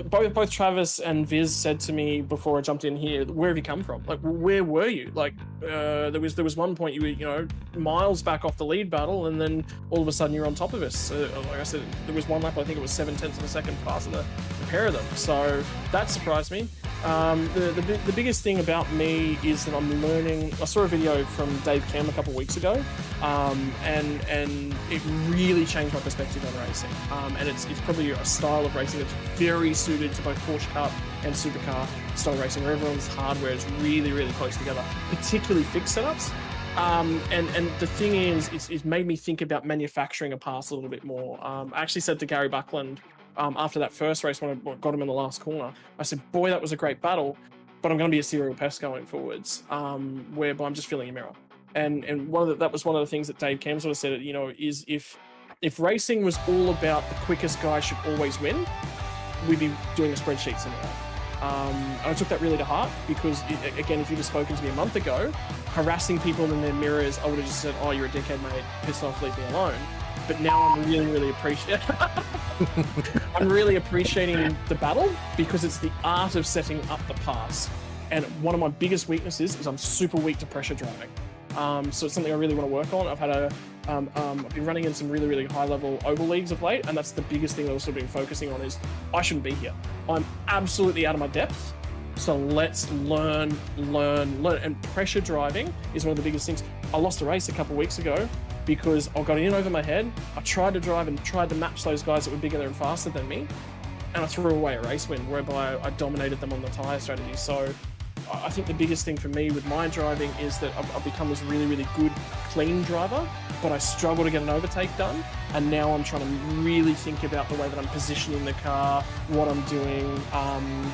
Both Travis and Viz said to me before I jumped in here, where have you come from? Like, where were you? Like, there was one point you were, miles back off the lead battle, and then all of a sudden you're on top of us. Like I said, there was one lap, I think it was 0.7 of a second faster than the pair of them. So that surprised me. The biggest thing about me is that I'm learning. I saw a video from Dave Cam a couple of weeks ago, and it really changed my perspective on racing. And it's probably a style of racing that's very suited to both Porsche Cup and Supercar style racing, where everyone's hardware is really, really close together, particularly fixed setups. And the thing is, it's made me think about manufacturing a pass a little bit more. I actually said to Gary Buckland, after that first race when I got him in the last corner, I said, boy, that was a great battle, but I'm going to be a serial pest going forwards, whereby I'm just feeling a mirror. And that was one of the things that Dave Cam sort of said, is if racing was all about the quickest guy should always win, we'd be doing a spreadsheet scenario. And I took that really to heart, because, again, if you'd have spoken to me a month ago, harassing people in their mirrors, I would have just said, oh, you're a dickhead, mate, piss off, leave me alone. But now I'm really, really appreciating the battle, because it's the art of setting up the pass. And one of my biggest weaknesses is I'm super weak to pressure driving. So it's something I really want to work on. I've been running in some really, really high level oval leagues of late, and that's the biggest thing that I've also been focusing on is I shouldn't be here. I'm absolutely out of my depth. So let's learn. And pressure driving is one of the biggest things. I lost a race a couple of weeks ago because I got in over my head. I tried to drive and tried to match those guys that were bigger and faster than me, and I threw away a race win whereby I dominated them on the tyre strategy. So I think the biggest thing for me with my driving is that I've become this really, really good, clean driver, but I struggle to get an overtake done. and now I'm trying to really think about the way that I'm positioning the car, what I'm doing,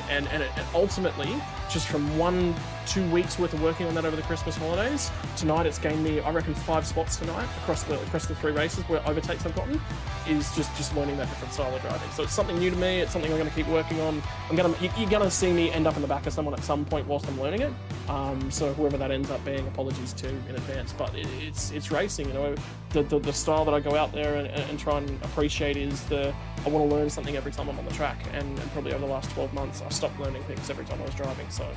and ultimately, just from 1-2 weeks worth of working on that over the Christmas holidays, tonight it's gained me, I reckon, 5 spots tonight across the 3 races where overtakes I've gotten, is just learning that different style of driving. So it's something new to me. It's something I'm going to keep working on. You're going to see me end up in the back of someone at some point whilst I'm learning it. So whoever that ends up being, apologies to in advance. But it's racing. You know, the style that I go out there and try and appreciate is I want to learn something every time I'm on the track. And probably over the last 12 months, I stopped learning things every time I was driving. So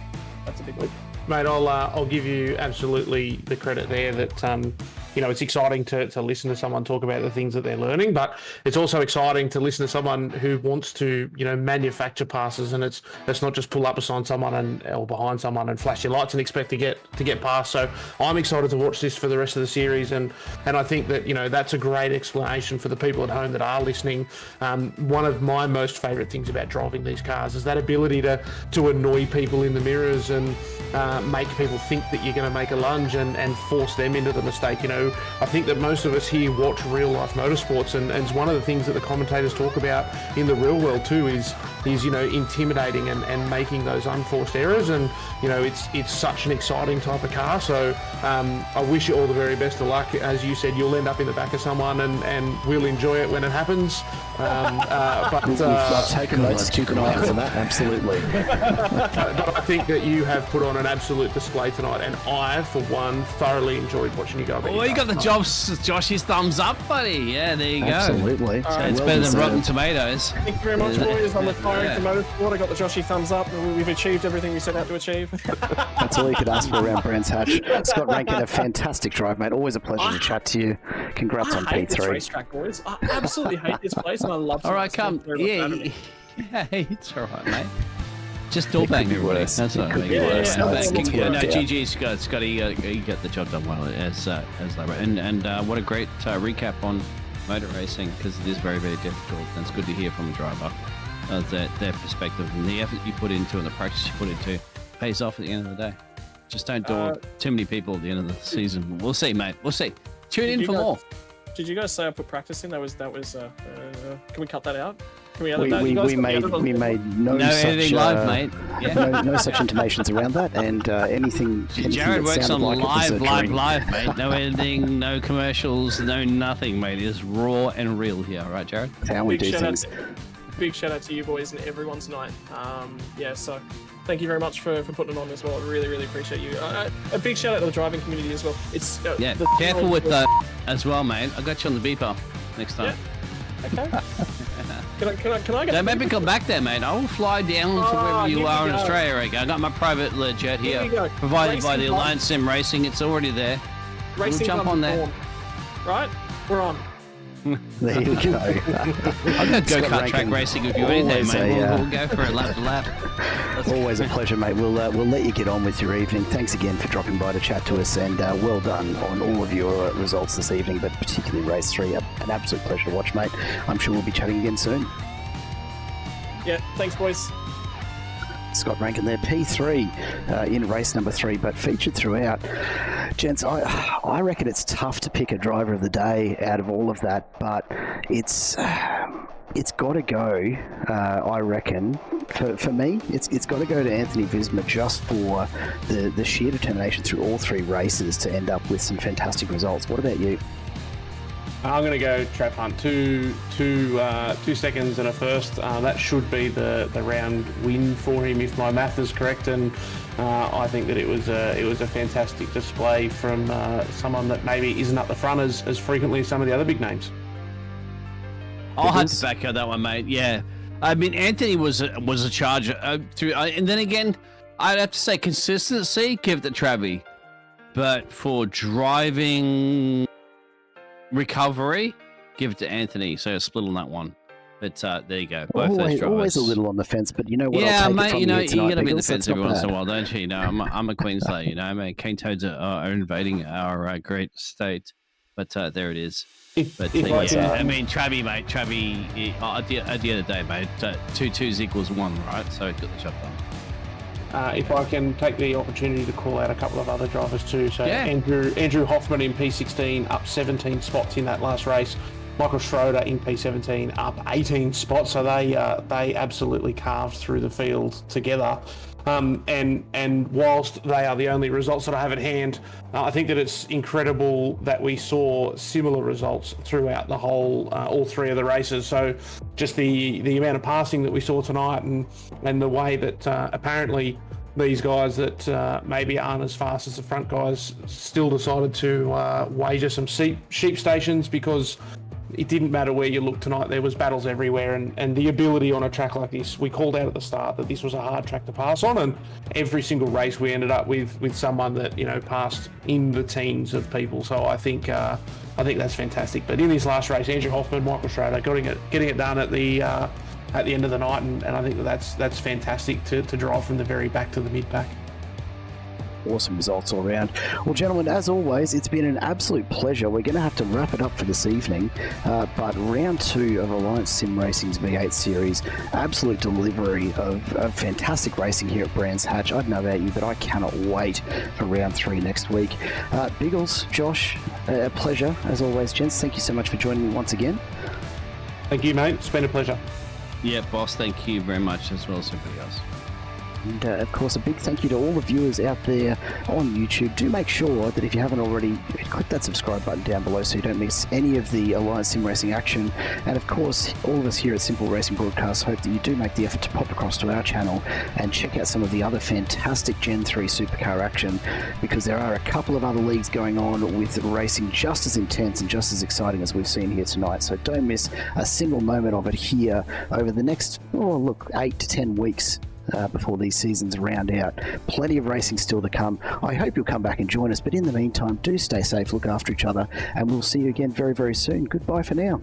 that's a big one.
Mate, I'll give you absolutely the credit there that you know, it's exciting to listen to someone talk about the things that they're learning, but it's also exciting to listen to someone who wants to, you know, manufacture passes, and it's not just pull up beside someone or behind someone and flash your lights and expect to get past. So I'm excited to watch this for the rest of the series, and I think that, you know, that's a great explanation for the people at home that are listening. One of my most favourite things about driving these cars is that ability to annoy people in the mirrors and make people think that you're going to make a lunge and force them into the mistake. You know, I think that most of us here watch real life motorsports, and it's one of the things that the commentators talk about in the real world too is you know, intimidating and making those unforced errors. And you know, it's such an exciting type of car. So I wish you all the very best of luck. As you said, you'll end up in the back of someone, and we'll enjoy it when it happens.
I've taken notes. Keep an eye out for that. Absolutely.
But I think that you have put on an absolute display tonight, and I, for one, thoroughly enjoyed watching you go.
Well, you got the Josh's thumbs up, buddy. Yeah, there you go.
Absolutely.
So it's better than Rotten Tomatoes.
Thank you very much, boys. I'm retiring from motorsport. I got the Joshy thumbs up. We've achieved everything we set out to achieve.
That's all you could ask for around Brands Hatch. Scott Rankin, a fantastic drive, mate. Always a pleasure to chat to you. Congrats on
I hate
P3.
this racetrack, boys. I absolutely hate this place, and I love it.
All right, come. Yeah, it's all right, mate. Just door bang everybody. That's what I mean. No, GG's Scotty, you got the job done well as Labor. And what a great recap on motor racing, because it is very, very difficult. And it's good to hear from a driver their perspective, and the effort you put into and the practice you put into pays off at the end of the day. Just don't door too many people at the end of the season. We'll see, mate. We'll see. Tune in for more.
Did you guys say I put practice in? That was. Can we cut that out? Can we edit
We
that?
made no such
editing live, mate. Yeah.
no such intimations around that, and anything
Jared
that
works on
sounded like it was a dream.
live, mate. No editing, no commercials, no nothing, mate. It is raw and real here, all right, Jared?
That's how we do things.
Big shout out to you boys and everyone tonight. So thank you very much for putting it on as well. I really, really appreciate you. A big shout out to the driving community as well. It's
careful with that as well, mate. I got you on the beeper next time.
Yeah. Okay. Can I get?
Don't maybe come back there, mate. I will fly down to wherever you are in Australia. Okay? I got my private jet here, provided by the Alliance Sim Racing. It's already there. We'll jump on there.
Right, we're on.
There you go.
I'll go go-kart track racing with you any day, mate. We'll go for a lap to lap.
Always a pleasure, mate. We'll let you get on with your evening. Thanks again for dropping by to chat to us, and well done on all of your results this evening, but particularly race 3. An absolute pleasure to watch, mate. I'm sure we'll be chatting again soon.
Yeah, thanks, boys.
Scott Rankin there, P3 in race number 3, but featured throughout. Gents, I reckon it's tough to pick a driver of the day out of all of that, but it's got to go, I reckon, for me, it's got to go to Anthony Visma just for the sheer determination through all 3 races to end up with some fantastic results. What about you?
I'm going to go Trav Hunt. 2 seconds and a first. That should be the round win for him if my math is correct. And I think that it was a fantastic display from someone that maybe isn't up the front as frequently as some of the other big names.
I'll have to back out that one, mate. Yeah, I mean Anthony was a charger and then again, I'd have to say consistency. Give it to Travi, but for driving recovery, give it to Anthony. So a split on that one. But there you go. Both those drivers.
Always a little on the fence, but you know what?
Yeah,
I'll take
mate.
it from
you know,
you tonight,
got to be on the
Nichols.
fence
That's
every
not
once in a
bad.
while, don't you? You know, I'm a Queenslander. You know, I mean, cane toads are invading our great state. But there it is. I mean, Travi, mate. Travi. At the end of the day, mate. 2 2s equals 1, right? So got the job done.
If I can take the opportunity to call out a couple of other drivers too. So
Yeah.
Andrew Hoffman in P16 up 17 spots in that last race. Michael Schroeder in P17 up 18 spots, so they absolutely carved through the field together. And whilst they are the only results that I have at hand, I think that it's incredible that we saw similar results throughout the whole, all three of the races. So just the amount of passing that we saw tonight, and the way that apparently these guys that maybe aren't as fast as the front guys still decided to wager some sheep stations, because it didn't matter where you looked tonight, there was battles everywhere, and the ability on a track like this, we called out at the start that this was a hard track to pass on, and every single race we ended up with someone that, you know, passed in the teens of people. So I think that's fantastic. But in this last race, Andrew Hoffman, Michael Schroeder getting it done at the end of the night, and I think that's fantastic to drive from the very back to the mid pack.
Awesome results all around. Well, gentlemen, as always, it's been an absolute pleasure. We're going to have to wrap it up for this evening, but round 2 of Alliance Sim Racing's V8 series, absolute delivery of fantastic racing here at Brands Hatch. I don't know about you, but I cannot wait for round 3 next week. Biggles, Josh, a pleasure as always. Gents, thank you so much for joining me once again.
Thank you, mate. It's been a pleasure.
Yeah, boss, thank you very much, as well as everybody else.
And of course, a big thank you to all the viewers out there on YouTube. Do make sure that if you haven't already, click that subscribe button down below so you don't miss any of the Alliance Sim Racing action. And of course, all of us here at Simple Racing Broadcast hope that you do make the effort to pop across to our channel and check out some of the other fantastic Gen 3 supercar action, because there are a couple of other leagues going on with racing just as intense and just as exciting as we've seen here tonight. So don't miss a single moment of it here over the next, 8 to 10 weeks. Before these seasons round out. Plenty of racing still to come. I hope you'll come back and join us, but in the meantime, do stay safe, look after each other, and we'll see you again very, very soon. Goodbye for now.